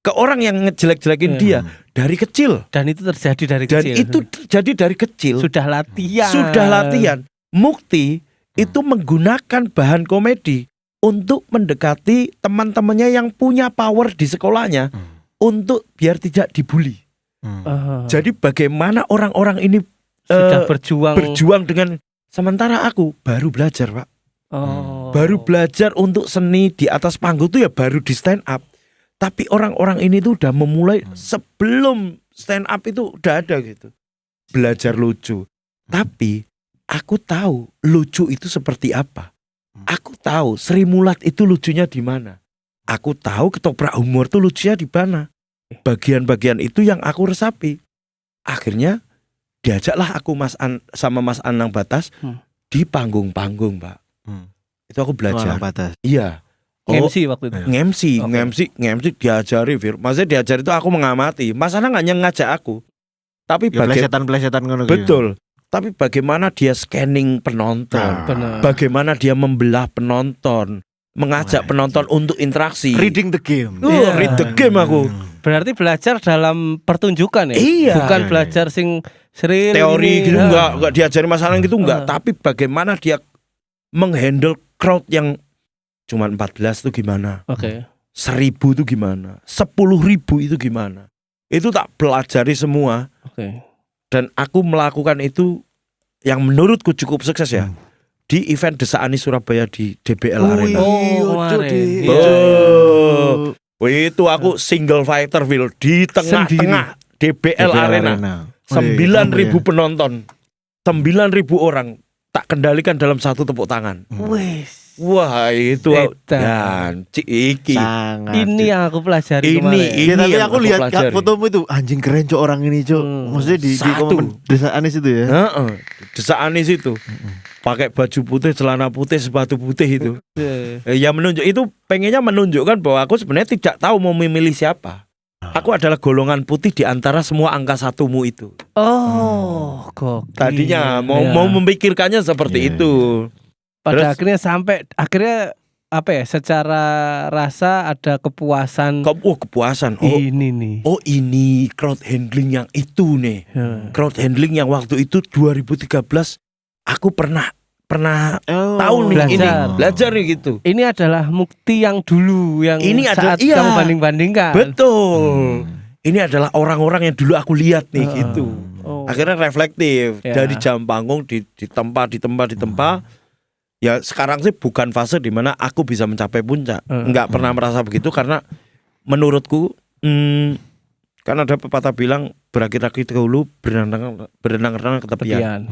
ke orang yang ngejelek-jelekin dia dari kecil. Dan itu terjadi dari Dan kecil. itu terjadi dari kecil. Sudah latihan. Mukti itu menggunakan bahan komedi untuk mendekati teman-temannya yang punya power di sekolahnya untuk biar tidak dibully. Jadi bagaimana orang-orang ini sudah berjuang dengan sementara aku baru belajar, Pak. Baru belajar untuk seni di atas panggung tuh ya baru di stand up. Tapi orang-orang ini tuh udah memulai sebelum stand up itu udah ada gitu. Belajar lucu. Tapi aku tahu lucu itu seperti apa. Aku tahu Sri Mulat itu lucunya di mana. Aku tahu ketoprak humor tuh lucunya di mana. Bagian-bagian itu yang aku resapi. Akhirnya diajaklah aku sama Mas Anang Batas di panggung-panggung, Pak. Itu aku belajar. Iya. MC waktu itu. Ngemsi diajari, Fir. Maksudnya diajari itu aku mengamati. Mas Anang hanya ngajak aku. Tapi plesetan ngono. Betul. Tapi bagaimana dia scanning penonton, bagaimana dia membelah penonton, mengajak penonton untuk interaksi. Reading the game. Read the game aku. Berarti belajar dalam pertunjukan ya? Iya. Bukan belajar sering teori gitu enggak diajari Mas Anang gitu enggak, tapi bagaimana dia menghandle crowd yang cuma 14 itu gimana? 1000 itu gimana? 10.000 itu gimana? Itu tak pelajari semua. Dan aku melakukan itu yang menurutku cukup sukses ya. Di event Desa Ani Surabaya di DBL Arena. Itu aku single fighter Will di tengah-tengah DBL Arena. 9.000 penonton. 9.000 orang tak kendalikan dalam satu tepuk tangan. Wah itu iki. Ini yang aku pelajari kemarin. Ini tapi aku lihat fotomu itu anjing keren cok orang ini cok. Maksudnya di Desa Anis itu ya. Desa Anis itu. Pakai baju putih, celana putih, sepatu putih itu. Ya menunjuk itu pengennya menunjukkan bahwa aku sebenarnya tidak tahu mau memilih siapa. Aku adalah golongan putih di antara semua angka satumu itu. Gokil. Tadinya mau memikirkannya seperti itu. Pada akhirnya apa ya? Secara rasa ada kepuasan. Kepuasan. Ini nih. Ini crowd handling yang itu nih. Crowd handling yang waktu itu 2013 aku pernah tahu nih belajar nih gitu. Ini adalah Mukti yang dulu yang ini saat kamu banding-bandingkan. Betul. Ini adalah orang-orang yang dulu aku lihat nih gitu. Akhirnya reflektif dari jam panggung ditempa. Ya sekarang sih bukan fase di mana aku bisa mencapai puncak. Enggak pernah merasa begitu karena menurutku kan ada pepatah bilang berakit-akit ke hulu, berenang-renang ke tepian.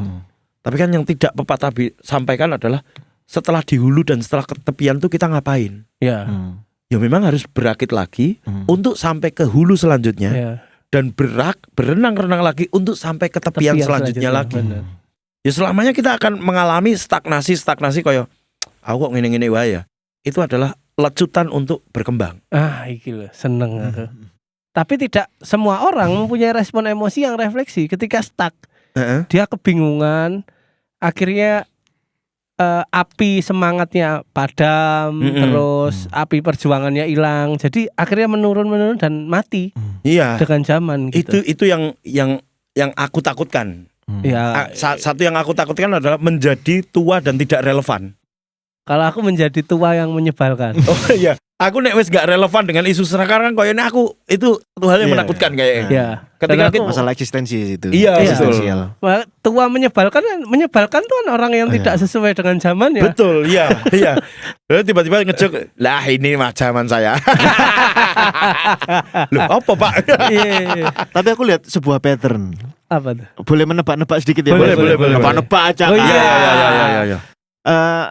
Tapi kan yang tidak pepatah sampaikan adalah setelah di hulu dan setelah ke tepian tuh kita ngapain? ya memang harus berakit lagi untuk sampai ke hulu selanjutnya Ya. dan berenang-renang lagi untuk sampai ke tepian selanjutnya lagi. Bener. Ya selamanya kita akan mengalami stagnasi koyo aku kok ngene-ngene wae ya. Itu adalah lecutan untuk berkembang. Iki loh, seneng aku. Tapi tidak semua orang mempunyai respon emosi yang refleksi ketika stuck. Heeh. Dia kebingungan, akhirnya api semangatnya padam, terus api perjuangannya hilang. Jadi akhirnya menurun dan mati Iya. dengan zaman gitu. Itu yang aku takutkan. Ya, Satu yang aku takutkan adalah menjadi tua dan tidak relevan. kalau aku menjadi tua yang menyebalkan. Oh iya, aku nek wis gak relevan dengan isu sekarang koyone aku itu satu hal yang Iya. menakutkan kayaknya. Ya. Ketika Dan kita aku- Masalah eksistensi itu. Iya, eksistensial. Wah, tua menyebalkan tuh kan orang yang tidak sesuai dengan zaman ya. betul, iya, iya. Lalu tiba-tiba ngejok, lah ini mah zaman saya. Loh, apa Pak? Iya. Tapi aku lihat sebuah pattern. Apa tuh? Boleh menebak-nebak sedikit ya? Boleh, Mas? boleh, boleh. Nebak-nebak aja. Oh, kan? iya. iya.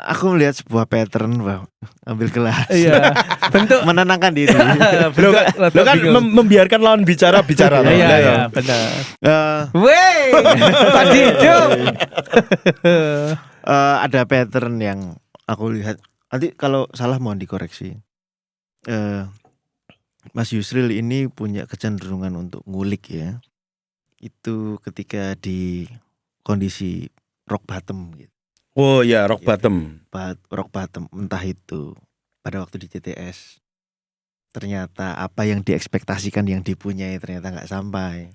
Aku melihat sebuah pattern, Bang. Ambil kelas. Iya. Bentuk Menenangkan diri. Lo kan membiarkan lawan bicara. Iya, Lah, iya, benar. Eh, Wey, tadi hidup. ada pattern yang aku lihat. Nanti kalau salah mohon dikoreksi. Mas Yusril ini punya kecenderungan untuk ngulik ya. Itu ketika di kondisi rock bottom gitu. Oh ya, rock bottom. Rock bottom, entah itu pada waktu di CTS ternyata apa yang diekspektasikan yang dipunyai ternyata nggak sampai,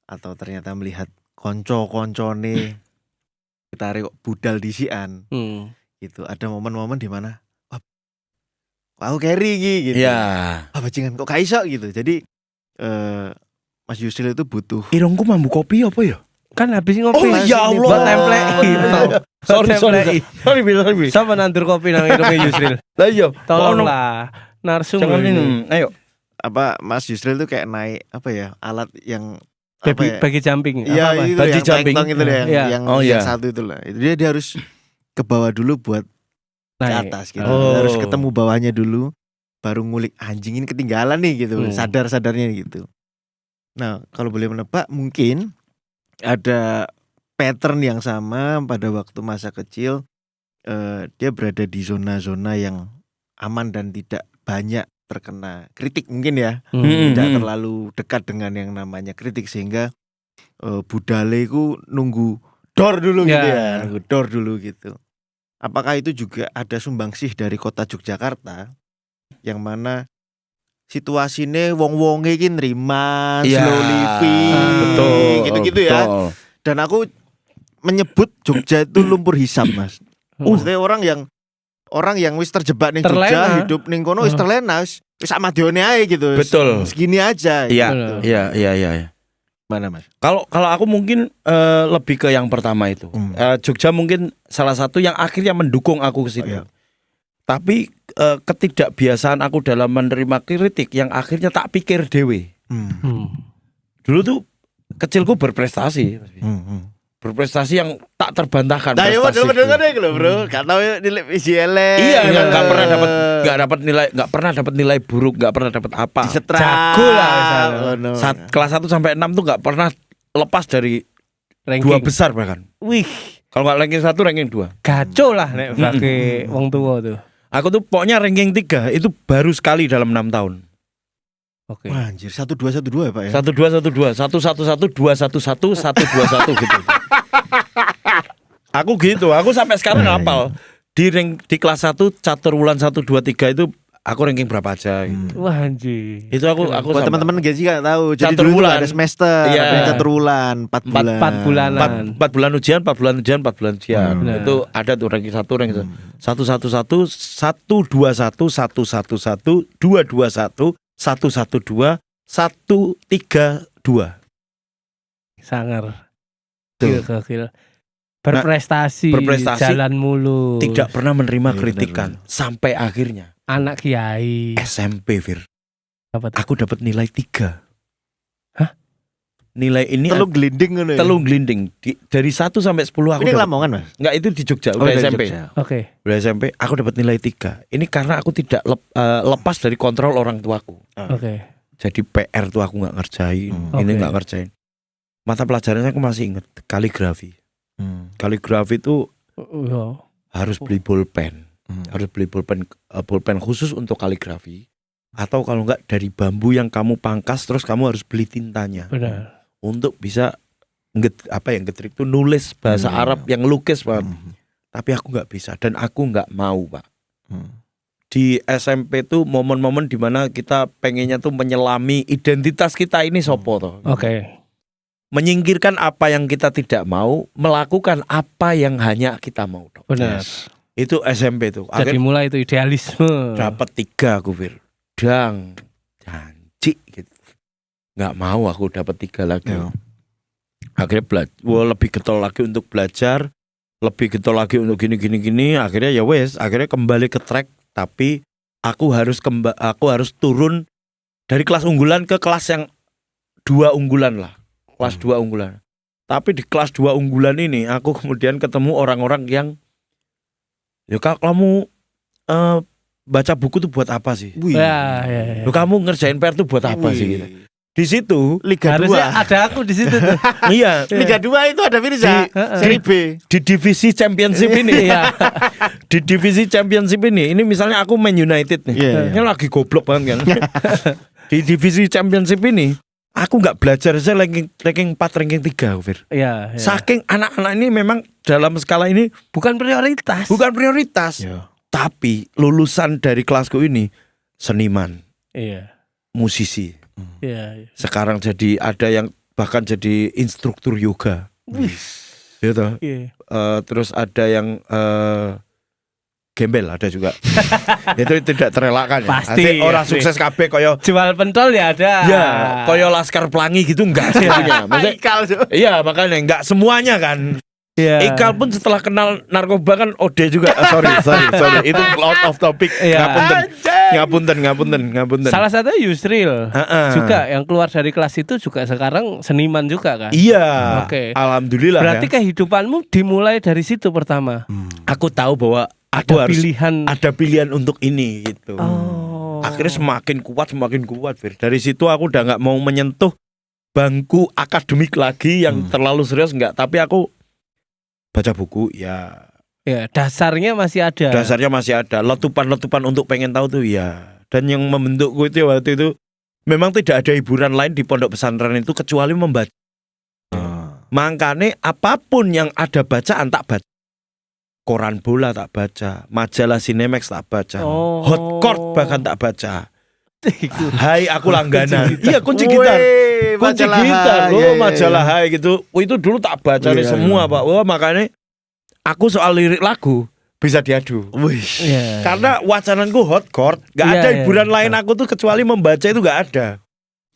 atau ternyata melihat konco-koncone ditarik budal disian gitu. Ada momen-momen di mana wah, aku carry gitu. Ya. Bajingan kok kaiso gitu. Jadi Mas Yusril itu butuh Irungku mambu kopi apa ya? Kan habis ngopi. Oh, ya Allah. Buat template. Sorry. Sama nandur kopi nang hidupnya Yusril. Lah iya. Tolonglah. Narsum. Jangan ini. minum. Ayo. apa Mas Yusril tuh kayak naik apa ya alat yang apa Bagi, ya? bagi jumping. Iya Apa-apa? itu Bungee yang jumping. tengtong itu loh, Iya. yang Oh, yang iya. satu itu lah. Itu dia harus ke bawah dulu buat ke Naik. atas gitu. Oh. Harus ketemu bawahnya dulu baru ngulik anjing ini ketinggalan nih gitu. Sadar-sadarnya gitu. Nah, kalau boleh menebak mungkin ada pattern yang sama pada waktu masa kecil dia berada di zona-zona yang aman dan tidak banyak terkena kritik mungkin ya. Tidak terlalu dekat dengan yang namanya kritik sehingga budale ku nunggu dor dulu gitu Ya. ya, nunggu dor dulu gitu. Apakah itu juga ada sumbangsih dari kota Yogyakarta yang mana situasinya wong-wonge iki nrima, Iya. slow living, Betul. gitu-gitu ya. Betul. Dan aku menyebut Jogja itu lumpur hisap, Mas. Maksudnya orang yang wis terjebak ning Jogja, Terlena. hidup ning kono wis terlena, wis sama dione ae gitu. Betul. Segini aja. Iya, gitu. iya. Mana, Mas? Kalau aku mungkin lebih ke yang pertama itu. Jogja mungkin salah satu yang akhirnya mendukung aku ke situ. Oh, iya. Tapi ketidakbiasaan aku dalam menerima kritik yang akhirnya tak pikir dewe. Dulu tuh kecilku berprestasi. Berprestasi yang tak terbantahkan Nah, ya prestasiku. model-model kan lho, Bro. Gak tahu nilai IJLE. Iya, nggak pernah dapat nilai buruk, nggak pernah dapat apa. Disetrap. Jago lah misalnya. Oh, no. Saat kelas 1 sampai 6 tuh nggak pernah lepas dari Ranking. 2 besar bahkan. Wih, Kalau nggak ranking 1, ranking 2. gaco lah nek bagi wong tua tuh. Aku tuh pokoknya ranking 3 itu baru sekali dalam 6 tahun. Oke. Wah, anjir 1212 ya, Pak ya. 1212, 111, 211, 121 gitu. Aku gitu, aku sampai sekarang hafal. Di kelas 1 catur wulan 1 2 3 itu aku ranking berapa aja gitu. Wah anjir. Itu aku Buat sama. teman-teman Gensi gak tahu. Jadi Catur dulu wulan. ada semester, Iya. ada catur wulan, 4 bulan. 4 bulanan. 4 bulan ujian, 4 bulan ujian, 4 bulan ujian. Benar. Itu ada tuh ranking 1, ranking 111, 121, 111, 221, 112, 132. Sangar. Tuh. Gokil. Berprestasi, berprestasi, jalan mulus. Tidak pernah menerima Iya, kritikan sampai akhirnya Anak kiai. SMP, Fir. Apa tuh? Aku dapat nilai 3. nilai ini Telu glinding ngono ya. telu glinding dari 1 sampai 10 aku Ini dapat. Lamongan, Mas. Enggak, itu di Jogja, Oh, udah dari SMP. Jogja. Oke. Udah SMP, aku dapat nilai 3. Ini karena aku tidak lepas dari kontrol orang tuaku. Oke. Jadi PR tuh aku nggak ngerjain, ini Oke. nggak ngerjain. Mata pelajarannya aku masih inget, kaligrafi. Kaligrafi itu Iya. harus beli pulpen, harus beli pulpen khusus untuk kaligrafi. Atau kalau nggak dari bambu yang kamu pangkas, terus kamu harus beli tintanya Benar. untuk bisa ngetrik tuh nulis bahasa Arab yang lukis banget. Tapi aku nggak bisa dan aku nggak mau, Pak. Di SMP tuh momen-momen dimana kita pengennya tuh menyelami identitas kita ini sopo toh. Oke. Menyingkirkan apa yang kita tidak mau, melakukan apa yang hanya kita mau toh. Benar. Itu SMP tuh. Jadi Akhirnya mulai itu idealisme. dapat 3 aku, Fir. Dang, janji gitu. Nggak mau aku dapat 3 lagi. Iya. Akhirnya lebih getol lagi untuk belajar, lebih getol lagi untuk gini. Akhirnya ya wes, akhirnya kembali ke track. Tapi aku harus turun dari kelas unggulan ke kelas yang 2 unggulan lah. Kelas 2 unggulan. Tapi di kelas 2 unggulan ini aku kemudian ketemu orang-orang yang ya kamu baca buku tuh buat apa sih? Ya. Loh, kamu ngerjain PR tuh buat apa sih gitu. Di situ Liga 2. Harusnya ada aku di situ tuh. iya, Liga 2 itu ada Firza. Seri B. di divisi championship ini Iya. di divisi championship ini misalnya aku Man United nih. Iya, iya. Ini lagi goblok banget kan. Di divisi championship ini aku nggak belajar saya ranking 4 ranking 3 Fir. Iya. Saking anak-anak ini memang dalam skala ini Bukan prioritas. bukan prioritas. Iya. Tapi lulusan dari kelasku ini seniman, Iya. musisi. Iya. Sekarang jadi ada yang bahkan jadi instruktur yoga. Gitu. Iya. Terus ada yang gembel ada juga. Itu tidak terelakkan ya. Pasti, Asik, orang pasti. sukses kabeh koyo Jual pentol ya ada. ya koyo Laskar Pelangi gitu enggak semuanya. Maksudnya iya makanya enggak semuanya kan. Iya. Ikal pun setelah kenal narkoba kan ode juga. Sorry itu out of topic. Iya. Ngapunten. Salah satu Yusril Heeh. juga yang keluar dari kelas itu juga sekarang seniman juga kan. Iya. Oke. Alhamdulillah. Berarti ya. kehidupanmu dimulai dari situ pertama. Aku tahu bahwa aku Ada harus pilihan. ada pilihan untuk ini gitu. Oh. Akhirnya semakin kuat Fir. Dari situ aku udah nggak mau menyentuh bangku akademik lagi yang terlalu serius nggak. Tapi aku baca buku ya. Ya, dasarnya masih ada. Dasarnya masih ada. Letupan-letupan untuk pengen tahu tuh ya. Dan yang membentukku itu waktu itu memang tidak ada hiburan lain di pondok pesantren itu kecuali membaca. Makanya apapun yang ada bacaan tak baca. Koran bola tak baca, majalah Cinemax tak baca, Oh. Hot Court bahkan tak baca. Itu. Hai aku langganan. Kunci gitar. Iya kunci gitar. Weh, Kunci majalah gitar. Hai, Oh iya, iya, majalah iya. Hai gitu. Oh, itu dulu tak baca nih Iya, semua iya. Pak. Wah makanya aku soal lirik lagu bisa diadu. Wih. Iya. Karena wacananku Hot Court, gak Iya, ada iya. hiburan lain aku tuh kecuali membaca itu gak ada.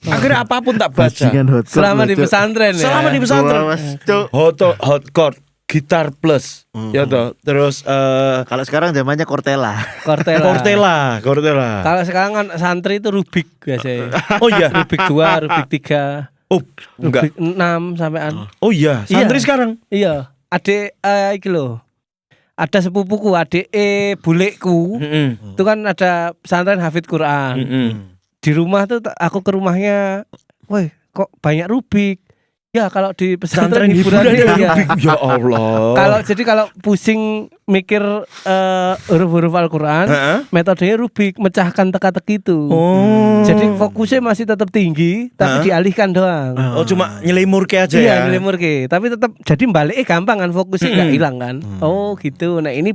Akhirnya apapun tak baca. Bajingan hot court, Selama di Cuk. pesantren ya. Selama di pesantren. Wah, Mas, Cuk. Hot Court, Gitar Plus, ya toh. Terus Kalau sekarang zamannya Cortella. Cortella. Cortella. Kalau sekarang kan santri itu Rubik biasanya. Oh iya. Rubik 2, Rubik 3, Oh enggak. Rubik 6 sampean. Oh iya. Santri Iya. sekarang. Iya, adik iki lho. Ada sepupuku, adik bulekku. Itu kan ada pesantren hafid Quran. Di rumah tuh aku ke rumahnya, woi kok banyak Rubik. Ya kalau di pesantren hiburan ya. Ya Allah. Kalau pusing mikir huruf-huruf Al-Qur'an, Heeh. metodenya Rubik, mecahkan teka-teki itu. Oh. Jadi fokusnya masih tetap tinggi, tapi dialihkan doang. Oh cuma nyelimurke aja Iya, ya. nyelimurke. Tapi tetap jadi baliknya gampang kan, fokusnya nggak hilang kan. Oh gitu. Nah ini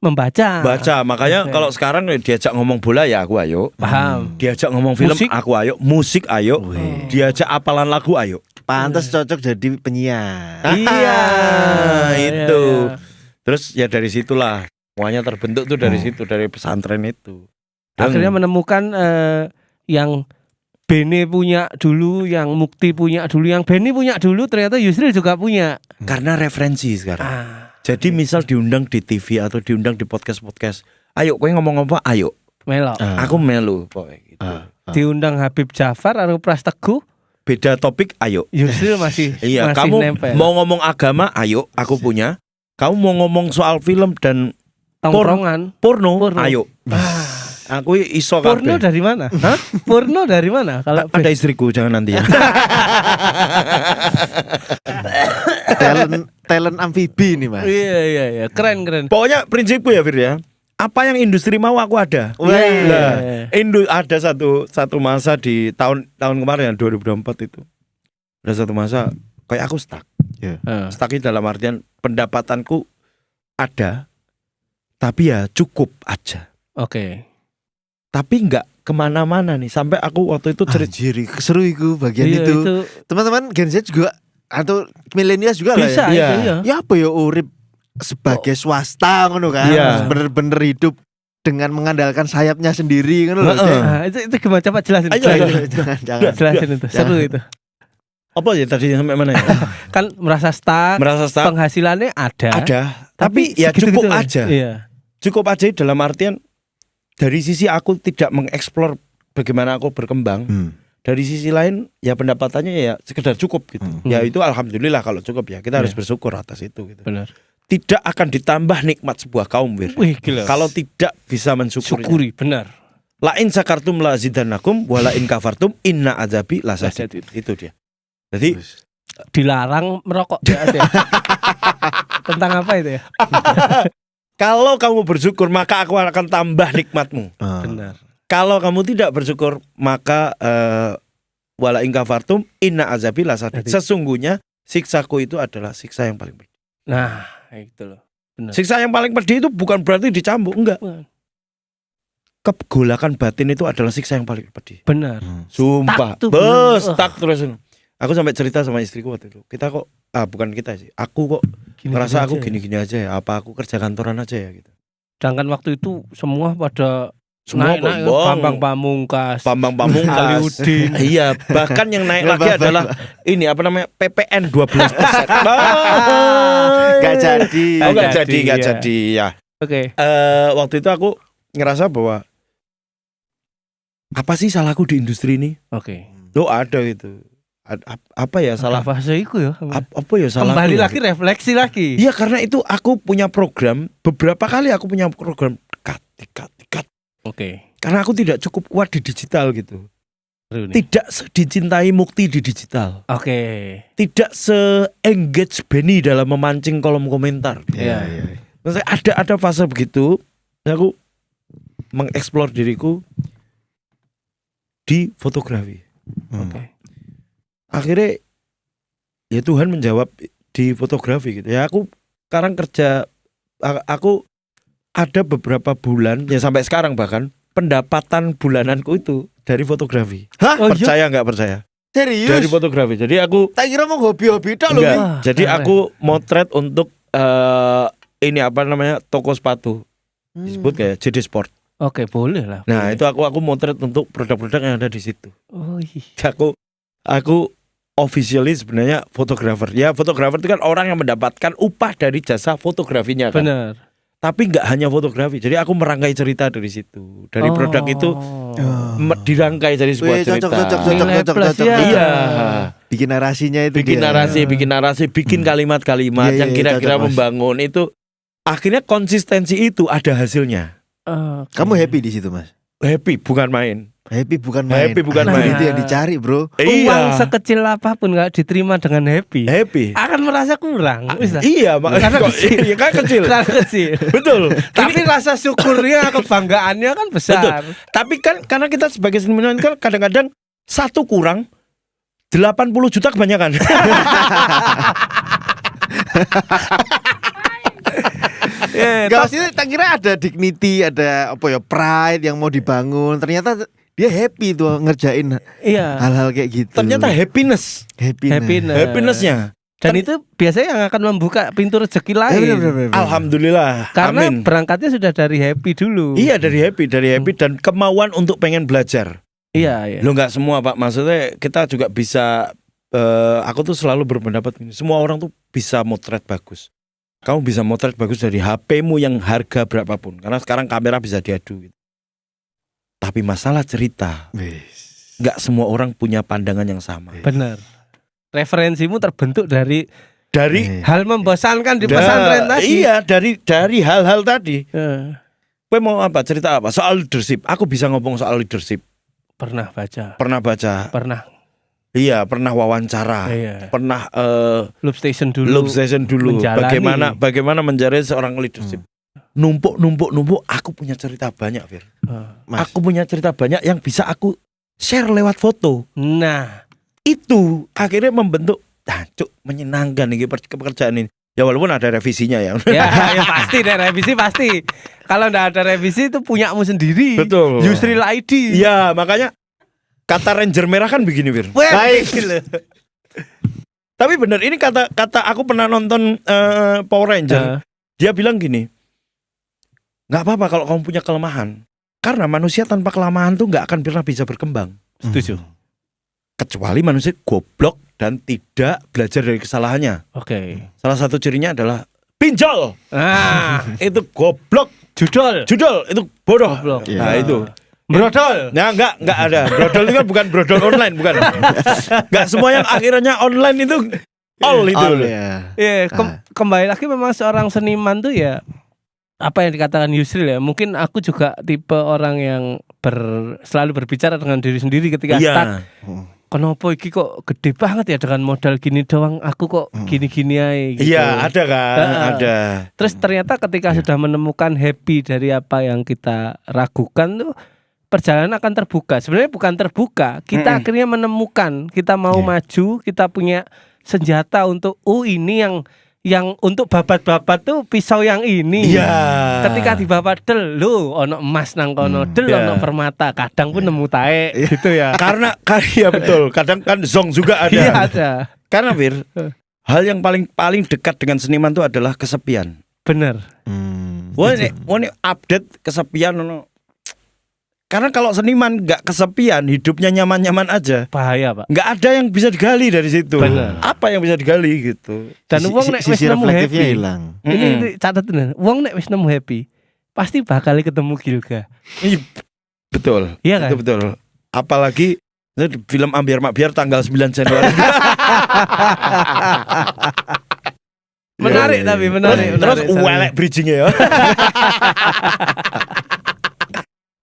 membaca. Baca, makanya Oke. kalau sekarang diajak ngomong bola ya aku ayo. Paham. Diajak ngomong film Musik? aku ayo, musik ayo. Diajak apalan lagu ayo. Pantes cocok jadi penyiar. Iya, itu. iya. Terus ya dari situlah semuanya terbentuk tuh dari situ, dari pesantren itu. Dan Akhirnya menemukan yang Bene punya dulu, yang Mukti punya dulu, yang Beni punya dulu, ternyata Yusril juga punya. karena referensi sekarang. Ah, Jadi misal diundang di TV atau diundang di podcast, ayo kowe ngomong apa? Ayo. melok. Aku melu pokoknya gitu. Diundang Habib Jafar atau Pras Teguh, beda topik, ayo. Yusril masih Iya, masih kamu nempel. mau ngomong agama, ayo, aku punya. Kamu mau ngomong soal film dan Tongkrongan. porno, Porno. ayo. Aku iso Porno kabeh. dari mana? Hah? Porno dari mana? Kalau Ada istriku, jangan nanti ya. talent amfibi nih Mas. Iya. Keren. Pokoknya prinsipku ya Fir ya. Apa yang industri mau aku ada. Weh. Lah, ada satu masa di tahun kemarin 2024 itu. Ada satu masa kayak aku stuck. Stucknya dalam artian pendapatanku ada, tapi ya cukup aja. Oke. Tapi nggak kemana-mana nih. Sampai aku waktu itu cerita. Anjir, seru itu bagian Iya, itu. Teman-teman Gen Z juga atau milenial juga bisa lah Iya. itu ya. ya. Ya apa ya urip sebagai swasta ngono kan. Iya. Bener-bener hidup dengan mengandalkan sayapnya sendiri ngono loh. Heeh. Nah, itu gimana coba jelasin. Ayo, Jelasin. ayo. Jangan. Jelasin itu. Seru itu. Apa ya tadi sampai mana ya? Kan merasa stuck, Merasa stuck. penghasilannya ada. Tapi ya segitu-gitu cukup aja. Iya. Cukup aja dalam artian dari sisi aku tidak mengeksplor bagaimana aku berkembang. Dari sisi lain ya pendapatannya ya sekedar cukup gitu. Ya itu alhamdulillah kalau cukup ya. Kita harus bersyukur atas itu gitu. Benar. Tidak akan ditambah nikmat sebuah kaum Wir. Wih, gila. Kalau tidak bisa mensyukuri. syukuri, benar. La in sakartum la zidannakum wa la in kafartum inna azabi lasadid. Itu dia. Jadi Dilarang merokok ya. Tentang apa itu ya? kalau kamu bersyukur maka aku akan tambah nikmatmu. Benar. Kalau kamu tidak bersyukur maka wala in kafartum inna azabi lasadid. Sesungguhnya siksaku itu adalah siksa yang paling pedih. Nah, itu loh. Benar. Siksa yang paling pedih itu bukan berarti dicambuk, enggak. Bukan. Kegolakan batin itu adalah siksa yang paling pedih. Benar. Sumpah. Stuck tuh, Bes, bener. stuck terus. Aku sampai cerita sama istriku waktu itu. Kita kok bukan kita sih. Aku kok ngerasa aku gini-gini aja ya. Apa aku kerja kantoran aja ya gitu. Sedangkan waktu itu semua pada Semua naik bohong. Bambang Pamungkas, Aliudin. Iya, bahkan yang naik lagi adalah ini apa namanya? PPN 12%. Gak jadi. Oh, gak Jadi, jadi ya. Oke. Waktu itu aku ngerasa bahwa apa sih salahku di industri ini? Oke. Oh ada gitu. Apa ya salah? Apa iku ya? Apa ya salah? Kembali lagi refleksi lagi. Iya karena itu aku punya program. Beberapa kali aku punya program cut. Oke. Karena aku tidak cukup kuat di digital gitu. Seru nih. Tidak dicintai Mukti di digital. Oke. Tidak se-engage Benny dalam memancing kolom komentar. Iya. Maksudnya ada fase begitu. Aku mengeksplor diriku di fotografi. Oke. Akhirnya ya Tuhan menjawab di fotografi gitu. Ya aku sekarang kerja, aku ada beberapa bulan ya sampai sekarang bahkan pendapatan bulananku itu dari fotografi. Hah? Oh, Percaya nggak percaya? Serius? Dari fotografi. Jadi aku Tak kira mau hobi-hobi tok lho. enggak. Wah, Jadi keren. aku motret untuk ini apa namanya toko sepatu disebut kayak JD Sport. Oke, boleh lah. Nah boleh. itu aku motret untuk produk-produk yang ada di situ. Oh, iya. Aku officially sebenarnya fotografer. Ya fotografer itu kan orang yang mendapatkan upah dari jasa fotografinya kan. Benar. Tapi nggak hanya fotografi. Jadi aku merangkai cerita dari situ. Dari produk itu dirangkai jadi sebuah Weh, cerita. Nilai plus ya. Iya. Bikin narasinya itu Bikin dia. narasi, bikin kalimat-kalimat Iya, yang iya, kira-kira cocok, Mas. membangun itu. Akhirnya konsistensi itu ada hasilnya. Oke. Kamu happy di situ, Mas? Happy bukan main. Happy bukan main. Happy bukan Anjir, main. Itu yang dicari, Bro. Uang sekecil apapun nggak diterima dengan happy, Happy. akan merasa kurang. Bisa. Iya, Karena makanya kecil. iya kan kecil. Karena kecil. Betul. Tapi rasa syukurnya, kebanggaannya kan besar. Tapi kan karena kita sebagai seniman kan kadang-kadang satu kurang 80 juta kebanyakan. Ya, Gak maksudnya tak kira ada dignity, ada apa ya pride yang mau dibangun. Ternyata dia happy tuh ngerjain iya. hal-hal kayak gitu. Ternyata happiness. happiness. Happinessnya. Dan itu biasanya yang akan membuka pintu rezeki lain. Bener. Alhamdulillah. Karena Amin. berangkatnya sudah dari happy dulu. Iya dari happy dan kemauan untuk pengen belajar. Iya. Lo nggak semua Pak, maksudnya kita juga bisa. Aku tuh selalu berpendapat ini, semua orang tuh bisa motret bagus. Kamu bisa motret bagus dari HP-mu yang harga berapapun, karena sekarang kamera bisa diadu. Gitu. Tapi masalah cerita, Wis. nggak semua orang punya pandangan yang sama. Benar. Referensimu terbentuk dari hal membosankan di Da- pesantren tadi. Iya, dari hal-hal tadi. Eh, Gue mau apa? Cerita apa? Soal leadership. Aku bisa ngomong soal leadership. pernah baca. Pernah baca. Pernah. Iya, pernah wawancara. Iya. Pernah Loop station dulu. loop session dulu. menjalani. Bagaimana menjadi seorang leadership. Numpuk. Aku punya cerita banyak, Fir. Mas. Aku punya cerita banyak yang bisa aku share lewat foto. Nah, Itu akhirnya membentuk, menyenangkan nih pekerjaan ini. Ya walaupun ada revisinya ya. ya pasti deh revisi pasti. Kalau nggak ada revisi itu punyamu sendiri. Betul. Yusril ID. Iya, makanya kata Ranger Merah kan begini, Fir. Baik. Tapi benar, ini kata aku pernah nonton Power Ranger. Dia bilang gini, nggak apa-apa kalau kamu punya kelemahan, karena manusia tanpa kelemahan tuh nggak akan pernah bisa berkembang. Setuju. Kecuali manusia goblok dan tidak belajar dari kesalahannya. Oke. Salah satu cirinya adalah pinjol. Nah, Itu goblok. judul. Judol itu bodoh. Goblok. Nah itu. Brodol. Nah enggak ada. Brodol itu kan bukan brodol online, bukan. Enggak semua yang akhirnya online itu all itu. All, loh. ya. Iya, kembali lagi memang seorang seniman tuh ya apa yang dikatakan Yusril ya. Mungkin aku juga tipe orang yang selalu berbicara dengan diri sendiri ketika start. Kenapa iki kok gede banget ya dengan modal gini doang, aku kok gini-gini aja gitu. Iya, ada kan, ada. Terus ternyata ketika sudah menemukan happy dari apa yang kita ragukan tuh perjalanan akan terbuka. Sebenarnya bukan terbuka, kita akhirnya menemukan, kita mau maju, kita punya senjata untuk ini yang untuk babat-babat tuh pisau yang ini. Iya. Ketika dibabat del, lu ono emas nang kono, del Iya. ono permata, kadang pun nemu tae gitu ya. Karena ya betul, kadang kan zong juga ada. Iya ada. Karena Fir, hal yang paling dekat dengan seniman itu adalah kesepian. Bener. Wah ini update kesepian ono. Karena kalau seniman nggak kesepian, hidupnya nyaman-nyaman aja. Bahaya, Pak. Nggak ada yang bisa digali dari situ. Bener. Apa yang bisa digali gitu? Dan wong nek wis sisi nemu reflektifnya happy. hilang. Ini catetan. Wong nek wis nemu happy, pasti bakal ketemu Gilga. Iya, betul. Iya kan? Itu betul. Apalagi film Ambiar Makbiar tanggal 9 Januari. Menarik tapi menarik. Terus menarik. welek bridging-nya ya.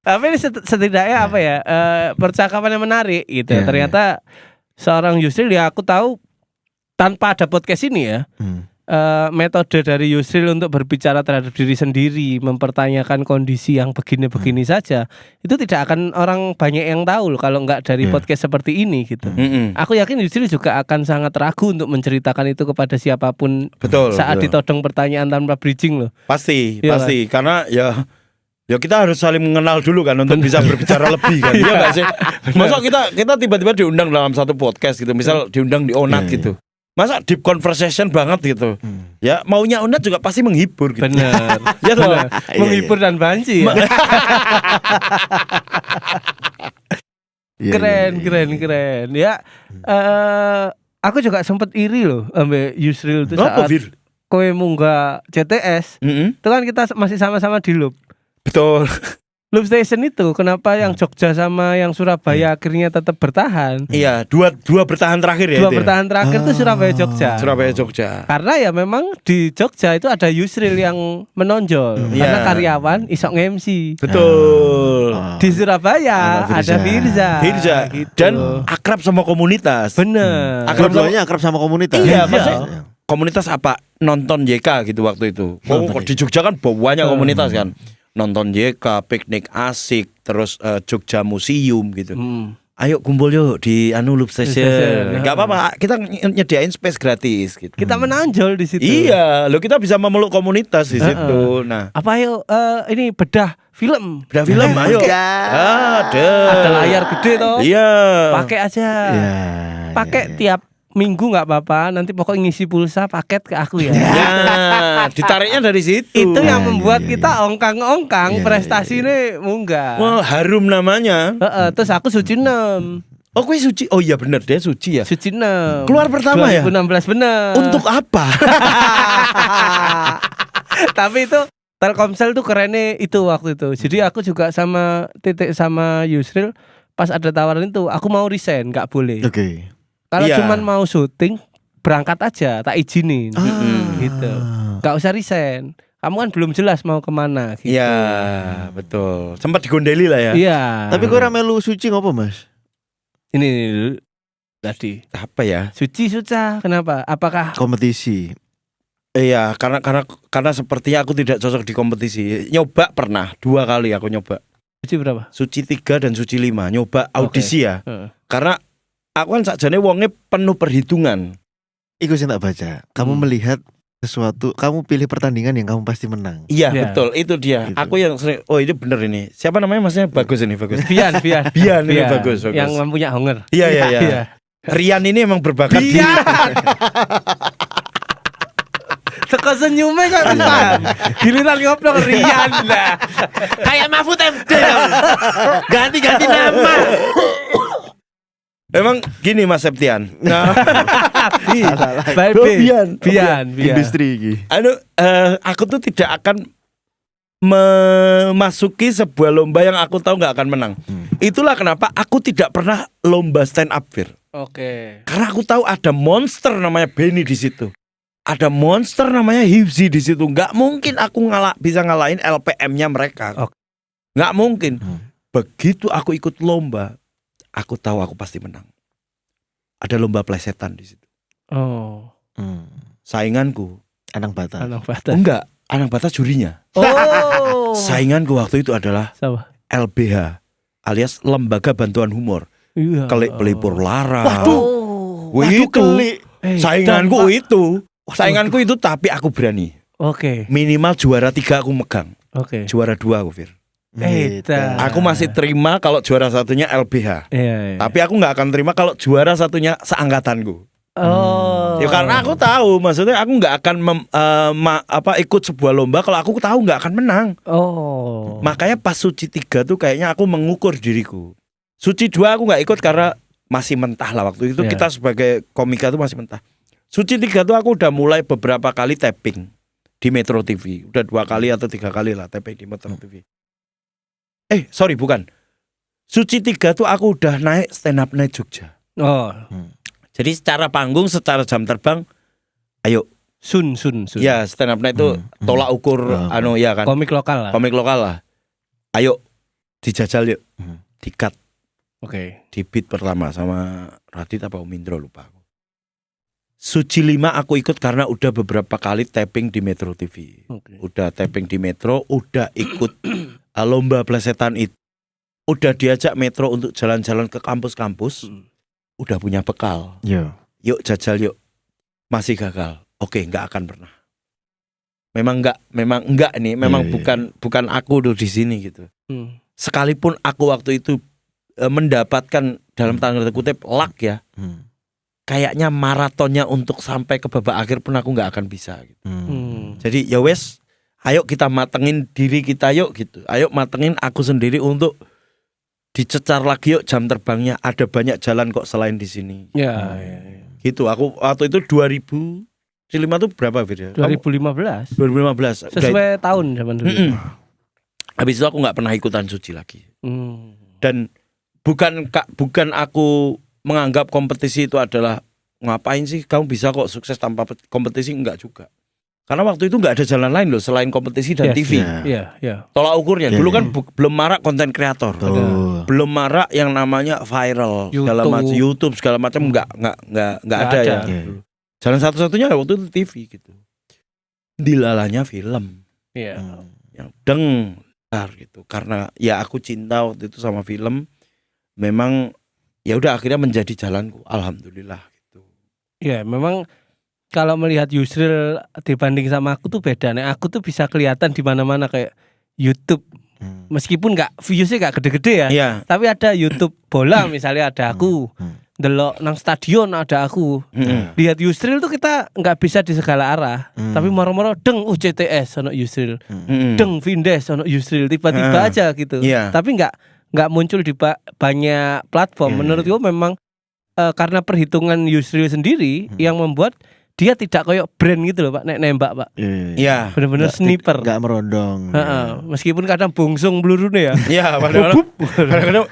Tapi ini setidaknya apa ya? Percakapan yang menarik gitu. Iya, Ternyata seorang Yusril ya aku tahu tanpa ada podcast ini ya. Metode dari Yusril untuk berbicara terhadap diri sendiri, mempertanyakan kondisi yang begini-begini saja, itu tidak akan orang banyak yang tahu loh kalau nggak dari podcast seperti ini gitu. Aku yakin Yusril juga akan sangat ragu untuk menceritakan itu kepada siapapun Betul. saat betul. ditodong pertanyaan tanpa bridging loh. Pasti, Iya pasti. Karena ya kita harus saling mengenal dulu kan untuk bisa berbicara lebih kan. Iya nggak sih? Masa kita tiba-tiba diundang dalam satu podcast gitu, misal diundang di Onat gitu. Masa deep conversation banget gitu. Ya maunya Onat juga pasti menghibur gitu. Bener. Ya toh. Bener. Menghibur dan banci ya. Keren. Ya, aku juga sempet iri loh ambil Yusril itu Apa, saat Fir? kowe munggah CTS. Itu kan kita masih sama-sama di loop. Betul. Loop station itu kenapa yang Jogja sama yang Surabaya akhirnya tetap bertahan? Iya, dua bertahan terakhir ya. Dua itu ya? bertahan terakhir itu Surabaya Jogja. Surabaya Jogja. Karena ya memang di Jogja itu ada Yusril yang menonjol karena Iya. karyawan isok nge-MC. Betul. Di Surabaya Ada ada Firza. Firza gitu. dan akrab sama komunitas. Bener. Dua-duanya akrab sama komunitas. Iya, Iya. maksudnya komunitas apa? Nonton YK gitu waktu itu. Oh, di Jogja kan banyak komunitas kan. Nonton YK, piknik asik, terus Jogja Museum gitu. Ayo kumpul yuk di Loop Station. Gak apa-apa, kita nyediain space gratis gitu. Kita menonjol di situ. Iya, lo kita bisa memeluk komunitas di situ. Nah, Apa ayo ini bedah film. udah film ayo. Ada layar gede toh. Iya. Pakai aja. Pakai tiap minggu nggak apa-apa. Nanti pokoknya ngisi pulsa paket ke aku ya. Ya, ditariknya dari situ. Itu yang membuat kita ongkang-ongkang prestasi ini munggah. Wah, harum namanya. Terus aku suci 6. Oh, gue suci. Oh iya bener, dia suci ya. Suci 6. Keluar pertama ya? 2016 bener. Untuk apa? Tapi itu Telkomsel tuh kerennya itu waktu itu. Jadi aku juga sama Titik sama Yusril pas ada tawaran itu aku mau resign, nggak boleh. Oke. Kalau Iya. cuman mau syuting berangkat aja, tak izinin. Mm-mm. Gitu. Nggak usah resign. Kamu kan belum jelas mau kemana. Gitu. Iya, betul. Sempat digondeli lah ya. Iya. Tapi gue melu suci ngopo Mas? Ini dulu tadi. Apa ya? Suci Suca, kenapa? Apakah Kompetisi. Iya, karena sepertinya aku tidak cocok di kompetisi. Nyoba pernah 2 kali aku nyoba. suci berapa? Suci 3 dan suci 5. Nyoba audisi ya. Heeh. Karena aku kan sakjane wonge penuh perhitungan. Iku sih tak baca. Kamu melihat sesuatu, kamu pilih pertandingan yang kamu pasti menang. Iya, Iya. betul. Itu dia. Gitu. Aku yang sering, oh ini bener ini. Siapa namanya Masnya? Bagus ini, bagus. Bian. Bian ini bagus. Yang mempunyai hunger. Iya, iya, iya. Rian ini emang berbakat di Bian. Teko senyumnya kok Rian. Giliran ngobrol Rian lah. Kayak Mahfud MD. Ganti-ganti nama. Emang gini Mas Septian. Nah, Baik, Bian. Industri iki. aku tuh tidak akan memasuki sebuah lomba yang aku tahu nggak akan menang. Itulah kenapa aku tidak pernah lomba stand up Fir. Oke. Karena aku tahu ada monster namanya Benny di situ. Ada monster namanya Hibzi di situ. Nggak mungkin aku bisa ngalahin LPM-nya mereka. Oke. Nggak mungkin. Begitu aku ikut lomba, aku tahu aku pasti menang. Ada lomba plesetan di situ. Oh. Sainganku, Anang Batas. Anak batas. enggak, Anang Batas jurinya. Oh. Sainganku waktu itu adalah Sama. LBH alias Lembaga Bantuan Humor. Iya. Kelik pelipur lara. Waduh. Wih, itu sainganku Pak. itu. Sainganku itu tapi aku berani. Oke. Minimal juara 3 aku megang. Oke. Juara 2 aku Fir. Eta. Aku masih terima kalau juara satunya LBH. Iya. Tapi aku nggak akan terima kalau juara satunya seangkatanku. Oh. Ya karena aku tahu, maksudnya aku nggak akan ikut sebuah lomba kalau aku tahu nggak akan menang. Oh. Makanya pas Suci 3 tuh kayaknya aku mengukur diriku. Suci 2 aku nggak ikut karena masih mentah lah waktu itu. Iya. Kita sebagai komika tuh masih mentah. Suci 3 tuh aku udah mulai beberapa kali tapping di Metro TV. Udah 2 kali atau 3 kali lah tapping di Metro TV. Sorry bukan. Suci 3 tuh aku udah naik stand up night Jogja. Oh. Jadi secara panggung, secara jam terbang, ayo. Sun. Ya stand up night itu tolak ukur ya kan. Komik lokal lah. Komik lokal lah. Ayo dijajal yuk. Di-cut. Oke. Di beat pertama sama Radit apa Umindro lupa aku. Suci 5 aku ikut karena udah beberapa kali tapping di Metro TV. Oke. Udah tapping di Metro, udah ikut lomba plesetan itu. Udah diajak Metro untuk jalan-jalan ke kampus-kampus. Udah punya bekal. Yo. Yuk jajal yuk. Masih gagal. Oke, nggak akan pernah. Memang enggak nih, memang bukan aku tuh di sini gitu. Sekalipun aku waktu itu mendapatkan dalam tanda kutip luck ya. Kayaknya maratonnya untuk sampai ke babak akhir pun aku nggak akan bisa gitu. Jadi ya wes, ayo kita matengin diri kita yuk gitu. Ayo matengin aku sendiri untuk dicecar lagi yuk jam terbangnya. Ada banyak jalan kok selain di sini. Ya. Gitu. Aku waktu itu 2005 tuh berapa Fir? 2015. 2015. Sesuai tahun zaman dulu. Habis itu aku nggak pernah ikutan Suci lagi. Dan bukan aku menganggap kompetisi itu adalah ngapain sih kamu bisa kok sukses tanpa kompetisi, enggak juga. Karena waktu itu nggak ada jalan lain loh selain kompetisi dan TV. Iya. Tolak ukurnya. Dulu kan belum marak konten kreator. Belum marak yang namanya viral segala macam YouTube segala macam nggak ada ya. Jalan satu-satunya waktu itu TV gitu. Dilalanya film. Iya. Yang dengar gitu. Karena ya aku cinta waktu itu sama film. Memang ya udah akhirnya menjadi jalanku. Alhamdulillah gitu. Iya, memang kalau melihat Yusril dibanding sama aku tuh beda nih. Aku tuh bisa kelihatan di mana-mana kayak YouTube. Meskipun viewsnya nggak gede-gede ya. Iya. Tapi ada YouTube bola misalnya ada aku. Delok nang stadion ada aku. Lihat Yusril tuh kita nggak bisa di segala arah. Tapi moro-moro deng CTS ono Yusril. Deng Vindes ono Yusril tiba-tiba aja gitu. Iya. Tapi nggak muncul di banyak platform. Menurut gue memang karena perhitungan Yusril sendiri yang membuat dia tidak koyok brand gitu loh Pak, nek nembak Pak. Iya. Bener-bener sniper. Enggak merondong. Heeh, meskipun kadang bungsung blurune ya. Iya, padahal kadang-kadang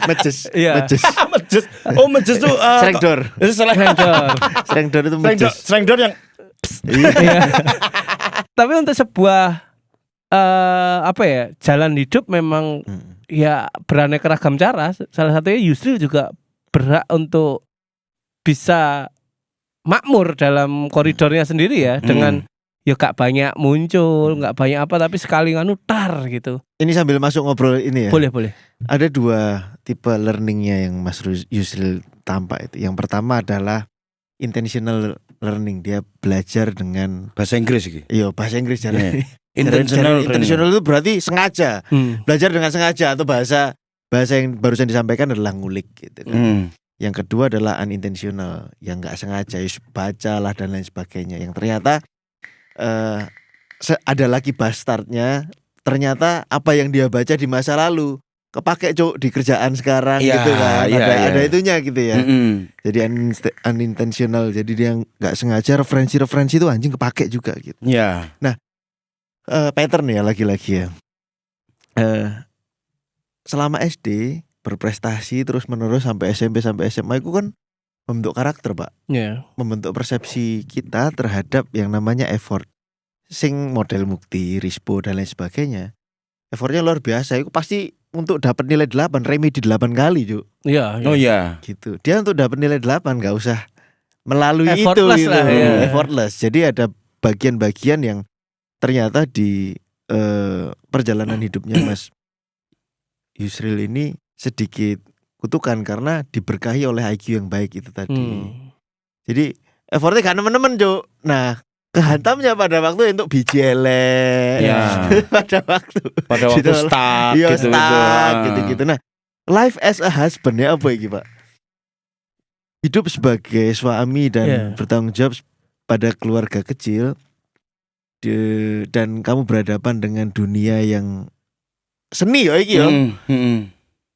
Mejes. Iya. Mejes. mejes. Oh, mejes tuh Srengdor. Srengdor. Srengdor itu mejes. Srengdor yang Iya. Tapi untuk sebuah apa ya, jalan hidup memang ya beraneka ragam cara. Salah satunya Yusril juga berhak untuk bisa makmur dalam koridornya sendiri ya, dengan ya gak banyak muncul, gak banyak apa, tapi sekali nganu tar gitu. Ini sambil masuk ngobrol ini ya. Boleh. Ada 2 tipe learningnya yang Mas Yusril tampak itu. Yang pertama adalah intentional learning, dia belajar dengan bahasa Inggris iki. iya bahasa Inggris Iya. Intentional itu berarti sengaja, belajar dengan sengaja, atau bahasa yang barusan disampaikan adalah ngulik gitu kan. Yang kedua adalah unintentional, yang nggak sengaja, bacalah dan lain sebagainya. Yang ternyata ada lagi bastardnya. Ternyata apa yang dia baca di masa lalu kepake Cuk di kerjaan sekarang Ya, gitu kan. ya, Ada ya. itunya gitu ya. Jadi unintentional, jadi dia nggak sengaja, referensi itu anjing kepake juga gitu. Iya. Pattern ya lagi-lagi ya. Selama SD berprestasi terus menerus sampai SMP sampai SMA itu kan membentuk karakter Pak, Iya. membentuk persepsi kita terhadap yang namanya effort. Sing model Mukti, Rispo dan lain sebagainya, effortnya luar biasa. Itu pasti untuk dapat nilai 8, remedi 8 kali Cuk. Iya. Oh iya. Gitu. Dia untuk dapat nilai 8 nggak usah melalui Effortless itu gitu. lah, ya. Effortless. Jadi ada bagian-bagian yang ternyata di perjalanan hidupnya Mas Yusril ini sedikit kutukan karena diberkahi oleh IQ yang baik itu tadi. Jadi effortnya gak nemen-nemen Cuk. Nah kehantamnya pada waktu untuk biji elek. Ya. pada waktu Pada stuck iya, gitu. stuck, gitu-gitu. Nah life as a husband ya apa ini Pak? Hidup sebagai suami dan bertanggung jawab pada keluarga kecil, dan kamu berhadapan dengan dunia yang seni ya iki ya.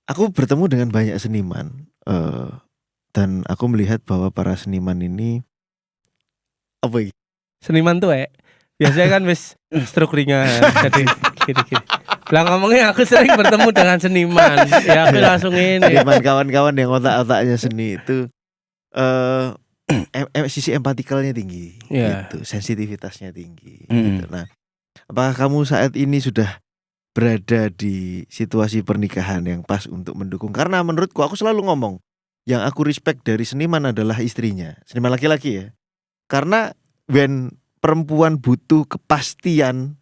Aku bertemu dengan banyak seniman, dan aku melihat bahwa para seniman ini apa iki? Seniman tuh biasanya kan wis stroke ringan, jadi gini. Lah ngomongnya aku sering bertemu dengan seniman, ya aku langsung ini. Seniman kawan-kawan yang otak-otaknya seni itu sisi empatikalnya tinggi, gitu, sensitivitasnya tinggi. Gitu. Nah, apakah kamu saat ini sudah berada di situasi pernikahan yang pas untuk mendukung? Karena menurutku, aku selalu ngomong, yang aku respect dari seniman adalah istrinya, seniman laki-laki ya. Karena when perempuan butuh kepastian,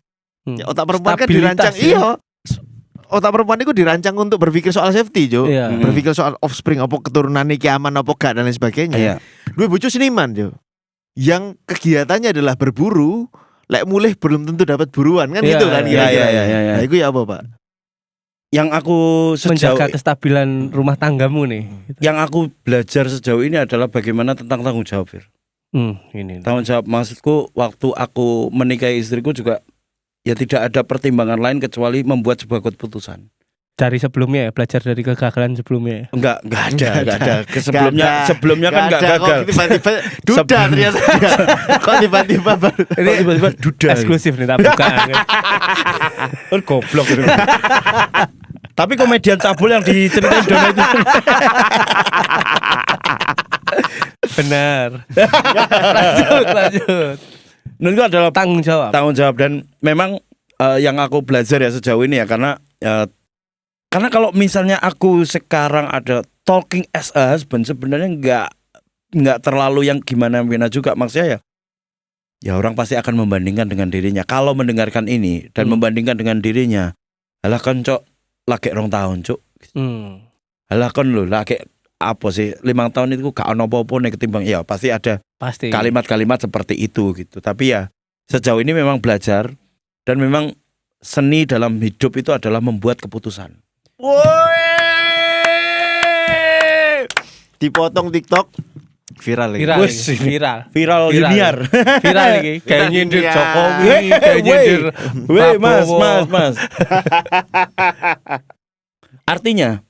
ya otak perempuan kan dirancang, iya. Otak perempuan itu dirancang untuk berpikir soal safety, Jo. Berpikir soal offspring, apa keturunan iki aman apa gak dan lain sebagainya. Dua bojo seniman, Jo. Yang kegiatannya adalah berburu, lek mulih belum tentu dapat buruan kan gitu kan kira-kira. Nah, itu ya apa, Pak? Yang aku menjaga kestabilan rumah tanggamu nih. Gitu. Yang aku belajar sejauh ini adalah bagaimana tentang tanggung jawab, Fir. Ini. Tanggung jawab, maksudku waktu aku menikahi istriku juga ya tidak ada pertimbangan lain kecuali membuat sebuah keputusan. Dari sebelumnya ya, belajar dari kegagalan sebelumnya. Enggak ada. Sebelumnya kan enggak gagal. Kok tiba-tiba duda ternyata. Kok tiba-tiba duda. Eksklusif nih, tak buka. Kan goblok gitu. Tapi komedian cabul yang diceritain Dona itu. Benar. lanjut. Itu adalah tanggung jawab dan memang yang aku belajar ya sejauh ini ya karena kalau misalnya aku sekarang ada talking as a husband sebenarnya nggak terlalu yang gimana juga, maksudnya ya orang pasti akan membandingkan dengan dirinya. Kalau mendengarkan ini dan membandingkan dengan dirinya, alah kan cok lagi 2 tahun cok, alah kan lo lagi apa sih 5 tahun itu gak ono apa-apa nih ketimbang ya pasti ada kalimat-kalimat seperti itu gitu. Tapi ya sejauh ini memang belajar dan memang seni dalam hidup itu adalah membuat keputusan. Woi, dipotong TikTok viral linear viral lagi kayak nyindir Jokowi, kayak nyindir mas. Artinya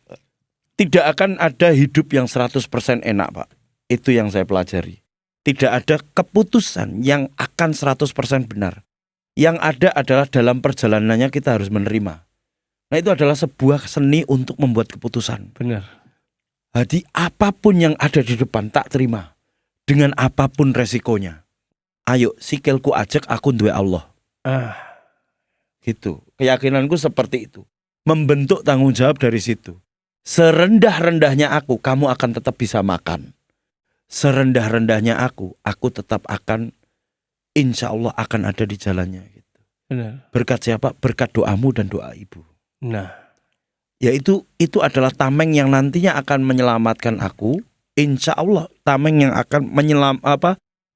tidak akan ada hidup yang 100% enak, Pak. Itu yang saya pelajari. Tidak ada keputusan yang akan 100% benar. Yang ada adalah dalam perjalanannya kita harus menerima. Nah itu adalah sebuah seni untuk membuat keputusan. Benar. Jadi apapun yang ada di depan tak terima. Dengan apapun resikonya. Ayo sikilku ajak aku duwe Allah. Gitu. Keyakinanku seperti itu. Membentuk tanggung jawab dari situ. Serendah-rendahnya aku, kamu akan tetap bisa makan. Serendah-rendahnya aku tetap akan, insya Allah akan ada di jalannya. Gitu. Benar. Berkat siapa? Berkat doamu dan doa ibu. Nah, Ya itu adalah tameng yang nantinya akan menyelamatkan aku. Insya Allah tameng yang akan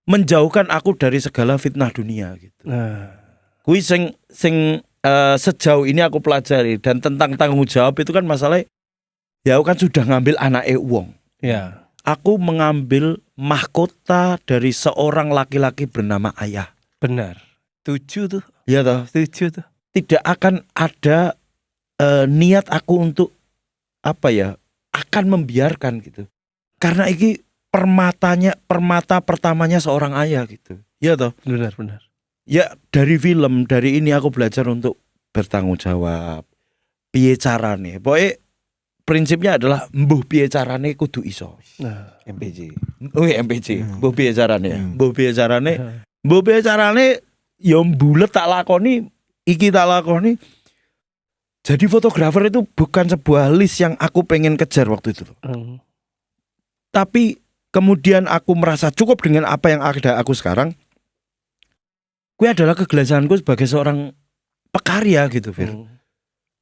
menjauhkan aku dari segala fitnah dunia. Gitu. nah, Kui sing sejauh ini aku pelajari, dan tentang tanggung jawab itu kan masalah. Ya aku kan sudah ngambil anak wong. ya, Aku mengambil mahkota dari seorang laki-laki bernama ayah. benar. Setuju tuh, Iya toh. setuju tuh. Tidak akan ada niat aku untuk akan membiarkan gitu. Karena ini permata pertamanya seorang ayah gitu. Iya toh. Benar, benar. Ya dari film, dari ini aku belajar untuk bertanggung jawab. Piye carane? Pokoknya prinsipnya adalah mbuh piye carane kudu iso. Nah, MPJ. MPC. Mbuh piye carane? Mbuh piye carane? Nah. Mbuh piye carane? Ya bulet tak lakoni, iki tak lakoni. Jadi fotografer itu bukan sebuah list yang aku pengen kejar waktu itu. Tapi kemudian aku merasa cukup dengan apa yang ada aku sekarang. Gue adalah kegelisahanku sebagai seorang pekarya gitu, Fir.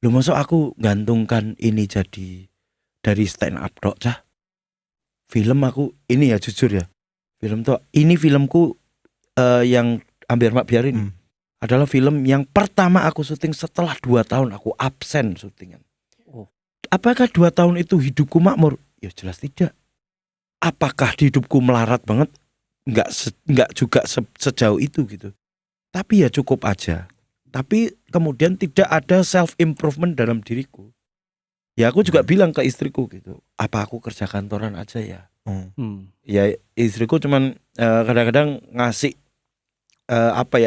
Lu masuk aku gantungkan ini jadi dari stand up dok, cah. Film aku ini ya jujur ya. Film tuh ini filmku yang hampir mak biarin. Adalah film yang pertama aku syuting setelah 2 tahun aku absen syutingan. Apakah 2 tahun itu hidupku makmur? Ya jelas tidak. Apakah hidupku melarat banget? Enggak juga sejauh itu gitu. Tapi ya cukup aja. Tapi kemudian tidak ada self improvement dalam diriku. Ya aku juga bilang ke istriku gitu. Apa aku kerja kantoran aja ya? Ya istriku cuman kadang-kadang ngasih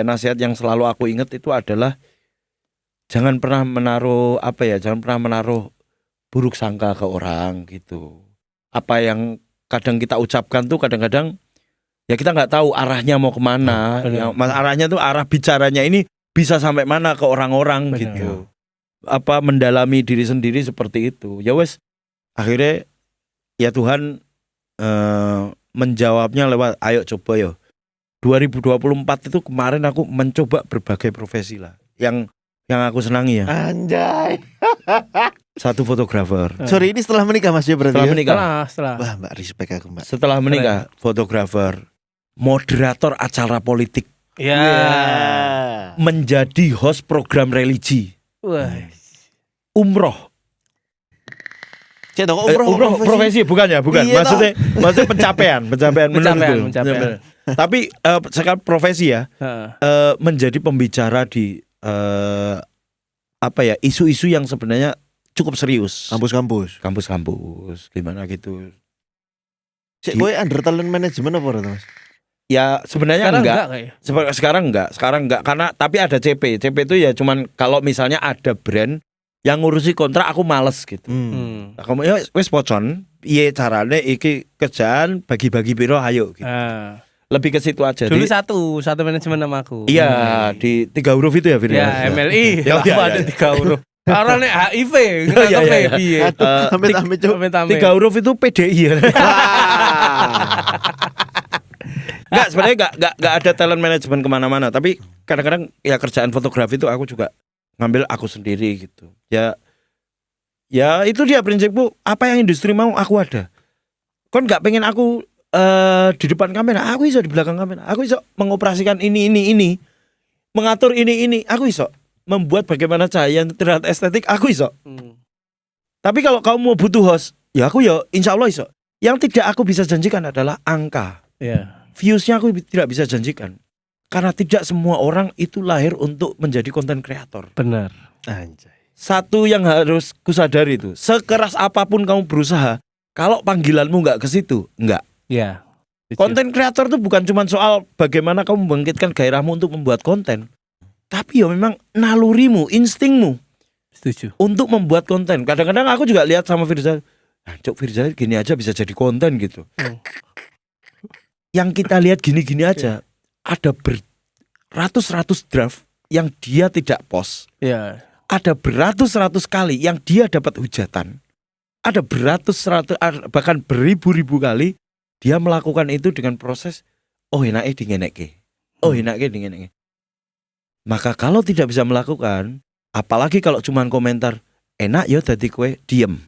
nasihat yang selalu aku ingat itu adalah jangan pernah menaruh buruk sangka ke orang gitu. Apa yang kadang kita ucapkan tuh kadang-kadang ya kita nggak tahu arahnya mau kemana. Arahnya tuh arah bicaranya ini bisa sampai mana ke orang-orang gitu. Mendalami diri sendiri seperti itu. Ya wes akhirnya ya Tuhan menjawabnya lewat ayo coba yo. 2024 itu kemarin aku mencoba berbagai profesi lah. Yang aku senangi ya. Anjay. Satu fotografer. Sorry, ini setelah menikah Mas ya berarti. Setelah ya? menikah. Setelah. Wah, Mbak respect aku, Mbak. Setelah menikah fotografer, moderator acara politik, Ya. menjadi host program religi, Wah. umroh. Cek dong, Umroh profesi bukan ya, bukan. Iya, Maksudnya pencapaian menurutku. Pencapaian. Tapi sekarang profesi ya, menjadi pembicara di isu-isu yang sebenarnya cukup serius. Kampus-kampus gimana gitu. Cek kowe under talent management apa ora, Mas? Ya sebenarnya Sekarang enggak. kayak. Sekarang enggak karena tapi ada CP. CP itu ya cuman kalau misalnya ada brand yang ngurusi kontrak aku males gitu. Kamu ya wis pocon, piye carane iki kerjaan bagi-bagi piro ayo gitu. Lebih ke situ aja. Dulu satu manajemen nama aku. Iya, di 3 huruf itu ya Fir. Ya, MLI. Ya, Apa ya, ada ya. 3 huruf. Karena nek HIV, Ya, ya, ya. piye? Amit-amit cuk. 3 huruf itu PDI ya. Enggak, sebenarnya enggak ada talent management kemana-mana. Tapi kadang-kadang ya kerjaan fotografi itu aku juga ngambil aku sendiri gitu. Ya itu dia prinsipku. Apa yang industri mau aku ada. Kon nggak pengen aku di depan kamera, aku iso di belakang kamera. Aku iso mengoperasikan ini, mengatur ini. Aku iso membuat bagaimana cahaya yang terlihat estetik. Aku iso. Tapi kalau kamu mau butuh host, ya aku ya insya Allah iso. Yang tidak aku bisa janjikan adalah angka. Iya. Viewsnya aku tidak bisa janjikan. Karena tidak semua orang itu lahir untuk menjadi konten kreator. Benar. Anjay. Satu yang harus kusadari itu, sekeras apapun kamu berusaha, kalau panggilanmu nggak ke situ, nggak Ya. Konten kreator tuh bukan cuma soal bagaimana kamu membangkitkan gairahmu untuk membuat konten, tapi ya memang nalurimu, instingmu Setuju. untuk membuat konten. Kadang-kadang aku juga lihat sama Firza, Cok Firza gini aja bisa jadi konten gitu. Yang kita lihat gini-gini aja, ada beratus-ratus draft yang dia tidak post. Ya. Ada beratus-ratus kali yang dia dapat hujatan. Ada beratus-ratus bahkan beribu-ribu kali dia melakukan itu dengan proses enake dingeneke. Enake dingeneke. Maka kalau tidak bisa melakukan, apalagi kalau cuman komentar enak ya dadi kowe diem.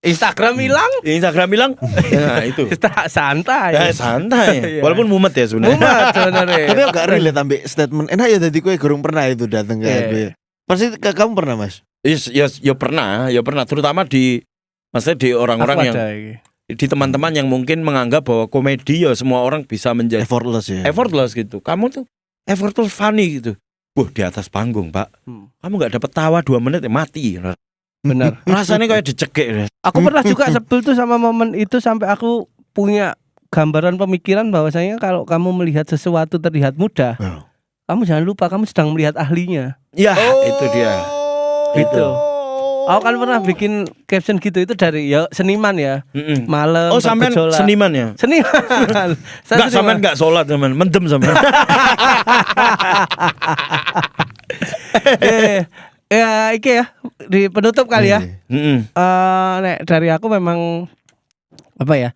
Instagram hilang. Instagram bilang, nah itu. Santai. Santai. Iya. Walaupun mumet ya sebenarnya. Mumet sebenarnya. Tapi aku gak relate sampai statement enak ya tadi gue gurung pernah itu datang ke Iya. aku ya. Pasti kamu pernah Mas? Ya pernah, terutama maksudnya di orang-orang Aku yang ada iki. di teman-teman yang mungkin menganggap bahwa komedi ya semua orang bisa menjadi Effortless ya. effortless gitu. Kamu tuh effortless funny gitu. Wah, di atas panggung, Pak. Kamu nggak dapat tawa 2 menit ya mati. Benar. Rasanya kayak dicekik. Aku pernah juga sebel tuh sama momen itu sampai aku punya gambaran pemikiran bahwasanya kalau kamu melihat sesuatu terlihat mudah, Oh. kamu jangan lupa kamu sedang melihat ahlinya. Ya, itu dia. Gitu. Aku kan pernah bikin caption gitu itu dari ya seniman ya. Mm-mm. Malam. Oh, sampean bergejolak. seniman ya? Seniman. Enggak, sampean enggak sholat teman, mendem sampean. Ya, iki ya di penutup kali ya. Mm-mm. Nek dari aku memang apa ya?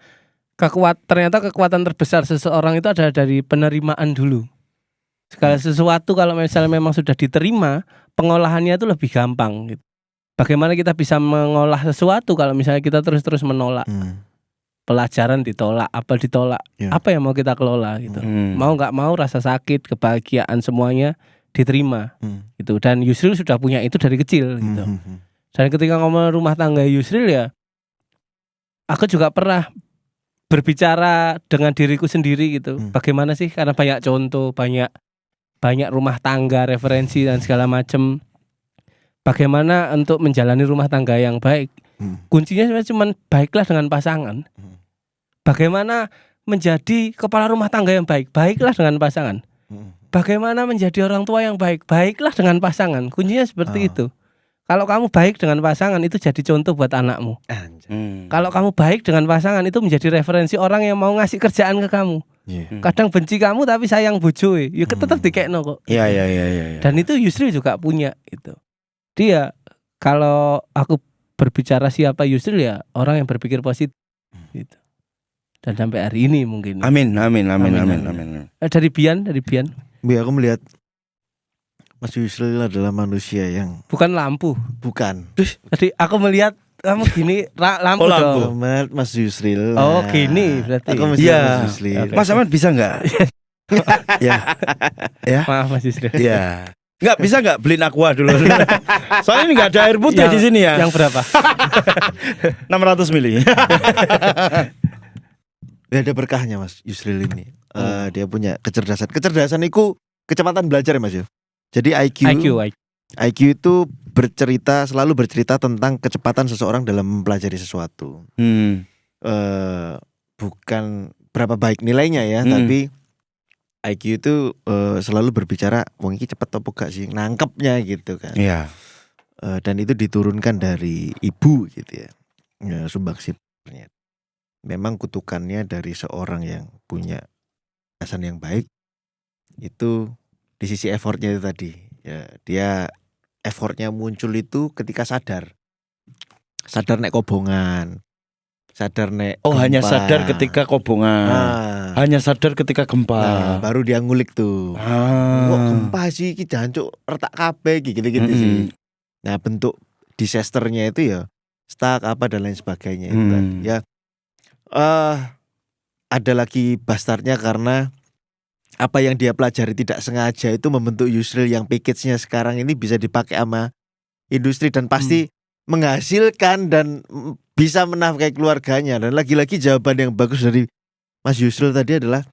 Ternyata kekuatan terbesar seseorang itu adalah dari penerimaan dulu. Segala sesuatu kalau misalnya memang sudah diterima, pengolahannya itu lebih gampang gitu. Bagaimana kita bisa mengolah sesuatu kalau misalnya kita terus-terus menolak? Pelajaran ditolak, apa ditolak? Ya. Apa yang mau kita kelola gitu. Hmm. Mau nggak mau rasa sakit, kebahagiaan semuanya diterima gitu. Dan Yusril sudah punya itu dari kecil gitu. Dan ketika ngomong rumah tangga Yusril ya, aku juga pernah berbicara dengan diriku sendiri gitu. Bagaimana sih? Karena banyak contoh, banyak rumah tangga, referensi dan segala macam. Bagaimana untuk menjalani rumah tangga yang baik? Kuncinya sebenarnya cuma baiklah dengan pasangan. Bagaimana menjadi kepala rumah tangga yang baik? Baiklah dengan pasangan. Bagaimana menjadi orang tua yang baik? Baiklah dengan pasangan. Kuncinya seperti itu. Kalau kamu baik dengan pasangan itu jadi contoh buat anakmu. Kalau kamu baik dengan pasangan itu menjadi referensi orang yang mau ngasih kerjaan ke kamu. Kadang benci kamu tapi sayang bojoe, ya tetap dikekno kok. Iya. Dan itu Yusril juga punya itu. Dia kalau aku berbicara siapa Yusril ya orang yang berpikir positif gitu. Dan sampai hari ini mungkin. Amin. Dari Bian. Aku melihat Mas Yusril adalah manusia yang Bukan lampu. bukan. Jadi aku melihat kamu gini lampu Oh, lampu. dong. Mas Yusril. Oh gini berarti. Aku mesti Iya. Mas Yusril. Oke. Mas Aman bisa enggak? Ya. Maaf Mas Yusril. Iya. Enggak bisa enggak beliin aqua dulu. Soalnya ini enggak ada air putih di sini ya. Yang berapa? 600 mili. Ya, ada berkahnya Mas Yusril ini. Dia punya kecerdasan. Kecerdasan itu kecepatan belajar ya Mas ya. Jadi IQ itu selalu bercerita tentang kecepatan seseorang dalam mempelajari sesuatu. Bukan berapa baik nilainya ya, tapi IQ itu selalu berbicara wong iki cepet apa gak sih nangkepnya gitu kan. Iya. Dan itu diturunkan dari ibu gitu ya. Sumbangsih. Memang kutukannya dari seorang yang punya kecerdasan yang baik itu di sisi effortnya itu tadi. Ya, dia effortnya muncul itu ketika sadar nek kobongan, sadar nek Oh, gempa. hanya sadar ketika kobongan. Nah, Hanya sadar ketika gempa. baru dia ngulik tuh. Kok gempa sih iki jancuk retak kabeh gitu-gitu sih. Nah, bentuk disasternya itu ya stuck apa dan lain sebagainya itu kan. Ya ada lagi bastardnya karena apa yang dia pelajari tidak sengaja itu membentuk Yusril yang package-nya sekarang ini bisa dipakai sama industri dan pasti menghasilkan dan bisa menafkahi keluarganya. Dan lagi-lagi jawaban yang bagus dari Mas Yusril tadi adalah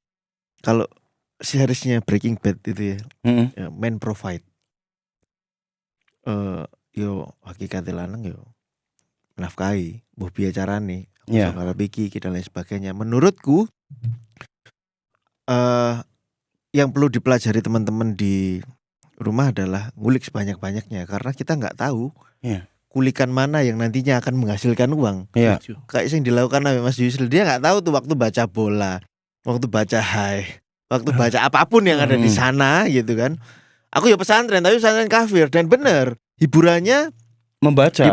kalau seriesnya Breaking Bad itu ya, man provide. Yo hakikate lanang yo nafkahi, mbuh piye carane. Iya. soal pikir dan lain sebagainya. Menurutku yang perlu dipelajari teman-teman di rumah adalah ngulik sebanyak-banyaknya karena kita nggak tahu Iya. kulikan mana yang nantinya akan menghasilkan uang. Iya. Kayak yang dilakukan oleh Mas Yusril, dia nggak tahu tuh waktu baca bola, waktu baca high, waktu baca apapun yang ada di sana gitu kan. Aku ya pesantren tapi pesantren kafir dan bener hiburannya Membaca. di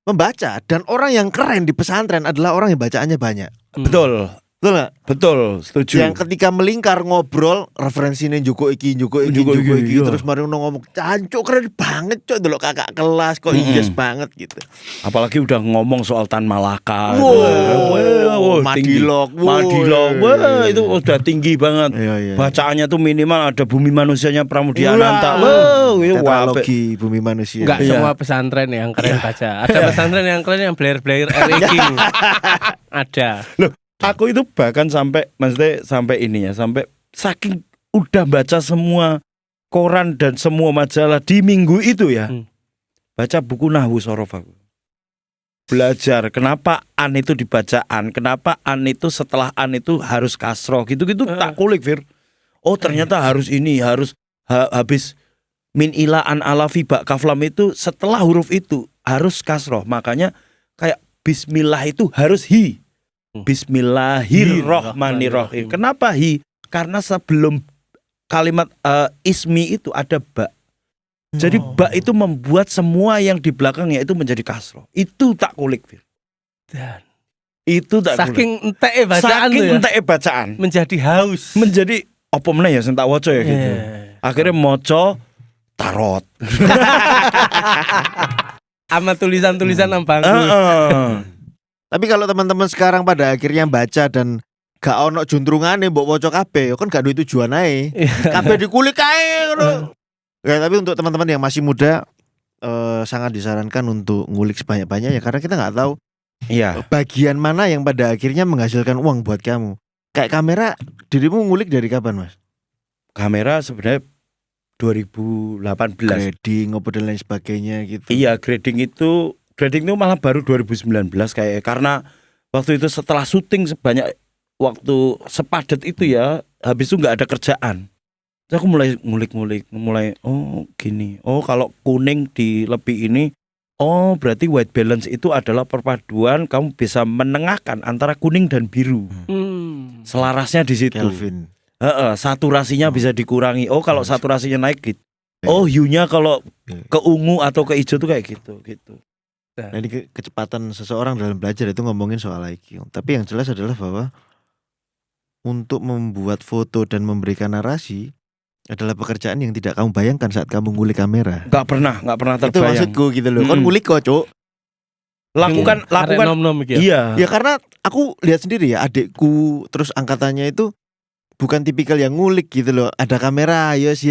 membaca dan orang yang keren di pesantren adalah orang yang bacaannya banyak. Betul. Betul nggak? Betul, setuju. Yang ketika melingkar ngobrol referensinya Joko iki iya. terus mari ngomong cancuk keren banget cok dulu kakak kelas kok yes banget gitu. Apalagi udah ngomong soal Tan Malaka. Wow, tinggi. Madilog, Madilog. Wah, itu udah tinggi banget. Iya. Bacaannya tuh minimal ada Bumi Manusianya Pramudia Wah. Ananta. Wow, itu Tetralogi Bumi Manusia. Enggak Iya. semua pesantren yang keren baca. Ada pesantren yang keren yang Blair R.E. King. Ada. Loh, aku itu bahkan sampai maksudnya sampai ininya, sampai saking udah baca semua koran dan semua majalah di minggu itu ya. Baca buku Nahwu Shorof aku. Belajar kenapa an itu dibacaan, kenapa an itu setelah an itu harus kasroh gitu-gitu tak kulik Fir. Oh ternyata harus ini, harus habis min ila an ala fi ba kaflam itu setelah huruf itu harus kasroh. Makanya kayak bismillah itu harus hi. Bismillahirrohmanirrohim. Kenapa hi? Karena sebelum kalimat ismi itu ada ba. Jadi ba itu membuat semua yang di belakangnya itu menjadi kasroh. Itu tak kulik Fir. Dan Itu tak saking entek bacaan tuh ya. entek bacaan Menjadi haus. menjadi apa meneh ya sing tak waca ya gitu. Akhirnya maca tarot. Sama tulisan-tulisan nang bangku. Tapi kalau teman-teman sekarang pada akhirnya baca dan gak ono juntrungane mbok waca kabeh, kan gak duwe tujuan ae. Kabeh dikulik ae ngono. Ya, tapi untuk teman-teman yang masih muda sangat disarankan untuk ngulik sebanyak-banyaknya karena kita nggak tahu Iya. bagian mana yang pada akhirnya menghasilkan uang buat kamu. Kayak kamera, dirimu ngulik dari kapan, Mas? Kamera sebenarnya 2018. Grading apa dan lain sebagainya gitu. Iya, grading itu malah baru 2019 kayak karena waktu itu setelah syuting sebanyak waktu sepadat itu ya, habis itu nggak ada kerjaan. Terus aku mulai ngulik-ngulik, oh gini. Oh kalau kuning di lebih ini, oh berarti white balance itu adalah perpaduan kamu bisa menengahkan antara kuning dan biru. Selarasnya di situ. Kelvin. Saturasinya bisa dikurangi. Oh kalau saturasinya naik gitu. Oh hue-nya kalau ke ungu atau ke hijau tuh kayak gitu. Nah ini kecepatan seseorang dalam belajar itu ngomongin soal IQ. Tapi yang jelas adalah bahwa untuk membuat foto dan memberikan narasi adalah pekerjaan yang tidak kamu bayangkan saat kamu ngulik kamera. Nggak pernah Itu terbayang. maksudku gitu loh. Kan ngulik kok, Cuk. Lakukan. nom-nom gitu. Iya. Ya karena aku lihat sendiri ya adikku terus angkatannya itu bukan tipikal yang ngulik gitu loh. Ada kamera, yes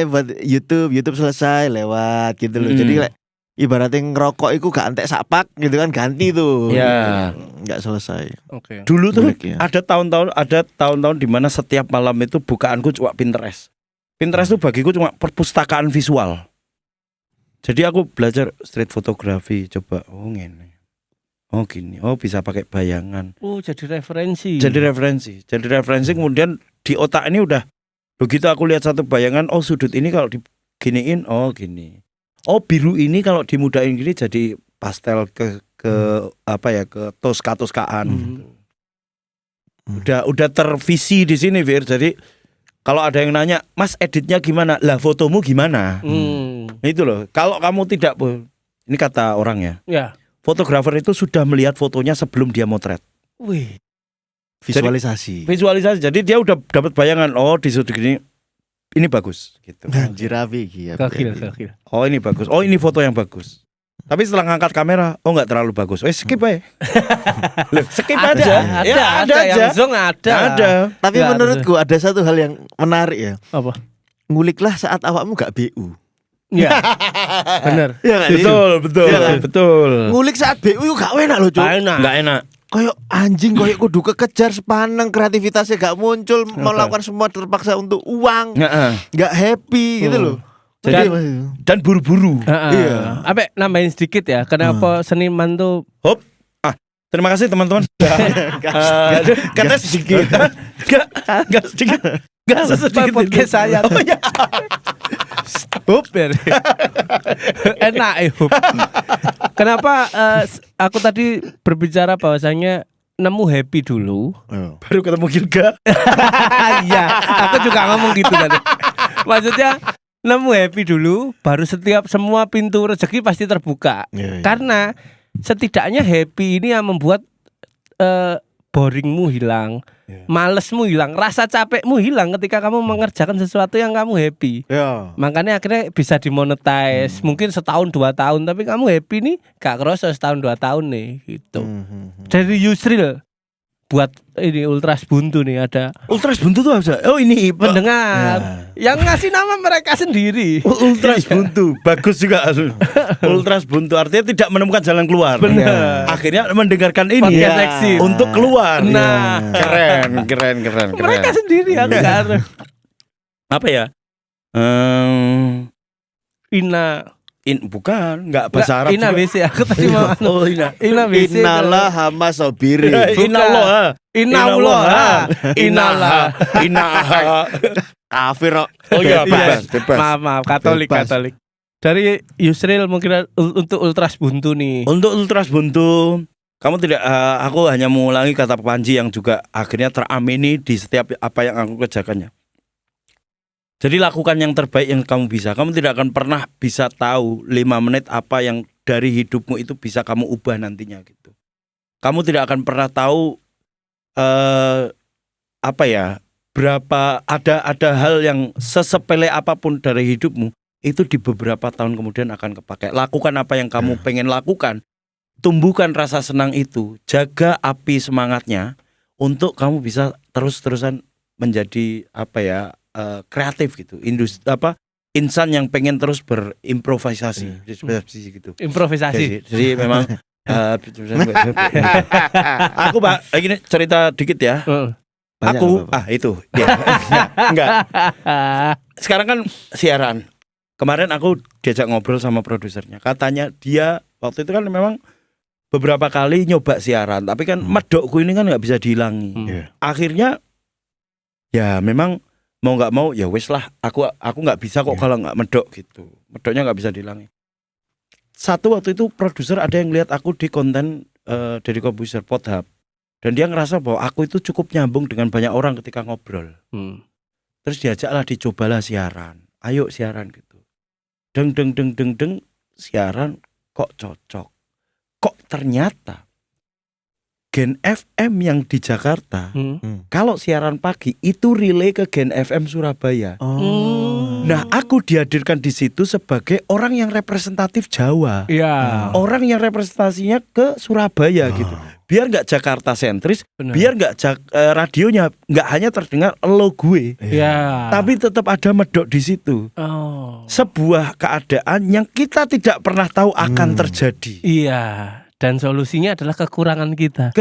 buat YouTube selesai lewat gitu loh. Jadi ibaratnya ngerokok itu gak entek sapak gitu kan ganti tuh. Ya. Nggak selesai. Oke. Dulu tuh Ngulik, ya. ada tahun-tahun di mana setiap malam itu bukaanku cuma Pinterest. Pinterest tuh bagiku cuma perpustakaan visual. Jadi aku belajar street fotografi, coba ngene. Oh gini, oh bisa pakai bayangan. Oh jadi referensi. Jadi referensi kemudian di otak ini udah begitu aku lihat satu bayangan, oh sudut ini kalau diginiin, oh gini. Oh biru ini kalau dimudahin gini jadi pastel ke apa ya ke toska-toskaan. Udah tervisi di sini Fir. Jadi kalau ada yang nanya, "Mas editnya gimana?" Lah fotomu gimana? Itu loh. Kalau kamu tidak, ini kata orang ya. Ya. Fotografer itu sudah melihat fotonya sebelum dia motret. Wih. Visualisasi. Visualisasi. Jadi dia udah dapat bayangan. Oh di sudut gini, ini bagus. Gitu. Anjir Rafi ya. Gokil. Oh ini bagus. Oh ini foto yang bagus. Tapi setelah ngangkat kamera, oh nggak terlalu bagus. Skip aja. Loh, skip aja. Ada yang zong ada. Tapi Nggak menurutku ada satu hal yang menarik ya. Apa? Nguliklah saat awakmu gak BU. Iya. Bener. Ya gak sih? Betul. Iya kan? Betul. Ngulik saat BU yuk gak enak loh, Cuk. Nggak enak. Kayak anjing kayak kudu kekejar sepaneng, kreativitasnya gak muncul, melakukan semua terpaksa untuk uang. Gak happy gitu loh. Jadi Dan buru-buru. Iya. Apa nambahin sedikit ya? Kenapa seniman tuh Terima kasih teman-teman. Katanya sedikit. Enggak sedikit. Enggak sesedikit podcast saya. Oh iya. Hub ya. Enak hub. Kenapa aku tadi berbicara bahwasanya nemu happy dulu. Baru ketemu Gilga. Iya, aku juga ngomong gitu tadi. Maksudnya nemu happy dulu, baru semua pintu rezeki pasti terbuka. Karena setidaknya happy ini yang membuat boringmu hilang, malesmu hilang, rasa capekmu hilang ketika kamu mengerjakan sesuatu yang kamu happy. Makanya akhirnya bisa dimonetize. Mungkin setahun 2 tahun, tapi kamu happy nih gak kerasa setahun 2 tahun nih gitu. Dari Yusril buat ini Ultras Buntu nih ada Ultras Buntu tuh apa? Oh ini pendengar yang ngasih nama mereka sendiri. Ultras Buntu bagus juga. Ultras Buntu artinya tidak menemukan jalan keluar. Benar. Akhirnya mendengarkan ini Podcast Exit. untuk keluar. Nah. keren. Mereka sendiri aku nggak ada. Apa ya? Bukan, enggak bahasa Arab. Ina juga. WC aku tadi mau Oh, Ina. Ina WC. Innallah hama sobiri. Inallah. Kafir kok. Oh iya, Bebas. bebas. Maaf, Katolik. Dari Yusril mungkin untuk Ultras Buntu nih. Untuk Ultras Buntu, kamu tidak aku hanya mengulangi kata Panji yang juga akhirnya teramini di setiap apa yang aku kerjakannya. Jadi lakukan yang terbaik yang kamu bisa. Kamu tidak akan pernah bisa tahu 5 menit apa yang dari hidupmu itu bisa kamu ubah nantinya gitu. Kamu tidak akan pernah tahu berapa ada hal yang sesepele apapun dari hidupmu itu di beberapa tahun kemudian akan kepakai. Lakukan apa yang kamu pengen lakukan. Tumbuhkan rasa senang itu. Jaga api semangatnya untuk kamu bisa terus-terusan menjadi kreatif gitu, insan yang pengen terus berimprovisasi, gitu. Improvisasi. Jadi memang aku ini cerita dikit ya. Aku itu ya. Enggak. Sekarang kan siaran. Kemarin aku diajak ngobrol sama produsernya. Katanya dia waktu itu kan memang beberapa kali nyoba siaran, tapi kan medokku ini kan nggak bisa dihilangi. Akhirnya ya memang mau nggak mau ya wes lah, aku nggak bisa kok kalau nggak medok gitu, medoknya nggak bisa dihilangi. Satu waktu itu produser ada yang lihat aku di konten dari Komputer Podhub dan dia ngerasa bahwa aku itu cukup nyambung dengan banyak orang ketika ngobrol. Terus diajaklah dicobalah siaran, ayo siaran gitu, deng siaran kok cocok, kok ternyata Gen FM yang di Jakarta, kalau siaran pagi itu relay ke Gen FM Surabaya. Nah, aku dihadirkan di situ sebagai orang yang representatif Jawa, orang yang representasinya ke Surabaya gitu. Biar nggak Jakarta sentris, biar nggak radionya nggak hanya terdengar lo gue, tapi tetap ada medok di situ. Sebuah keadaan yang kita tidak pernah tahu akan terjadi. Iya. Dan solusinya adalah kekurangan kita.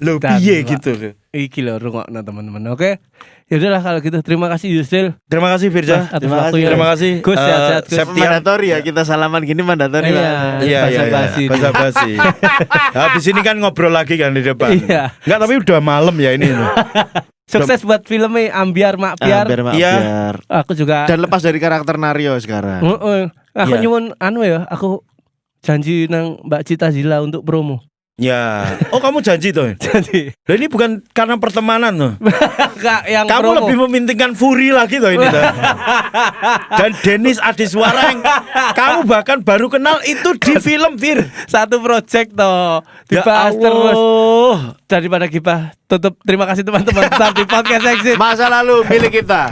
Lo piye gitu. Iki lho rungokno teman-teman. Oke. Ya udahlah kalau gitu terima kasih Yusril. Terima kasih Firza. Terima kasih. Gus sehat-sehat Gus. Mandatori ya kita salaman gini mandatori lah. Iya. Basa-basi. Habis ini kan ngobrol lagi kan di depan. Iya. Enggak, tapi udah malam ya ini. Sukses buat filmnya Ambiar Makbiar. Biar. Aku juga. Dan lepas dari karakter Nario sekarang. Aku nyuwun aku janji nang Mbak Cita Zila untuk promo. Ya. Oh, kamu janji tuh. Janji. Nah, ini bukan karena pertemanan tuh. Kak, yang kamu promo. lebih mementingkan Furi lagi tuh ini tuh. Dan Dennis Adiswara yang kamu bahkan baru kenal itu di film Fir. Satu project toh. Dibahas terus. Daripada kita tutup. Terima kasih teman-teman tetap di Podcast Exit. Masa lalu milik kita.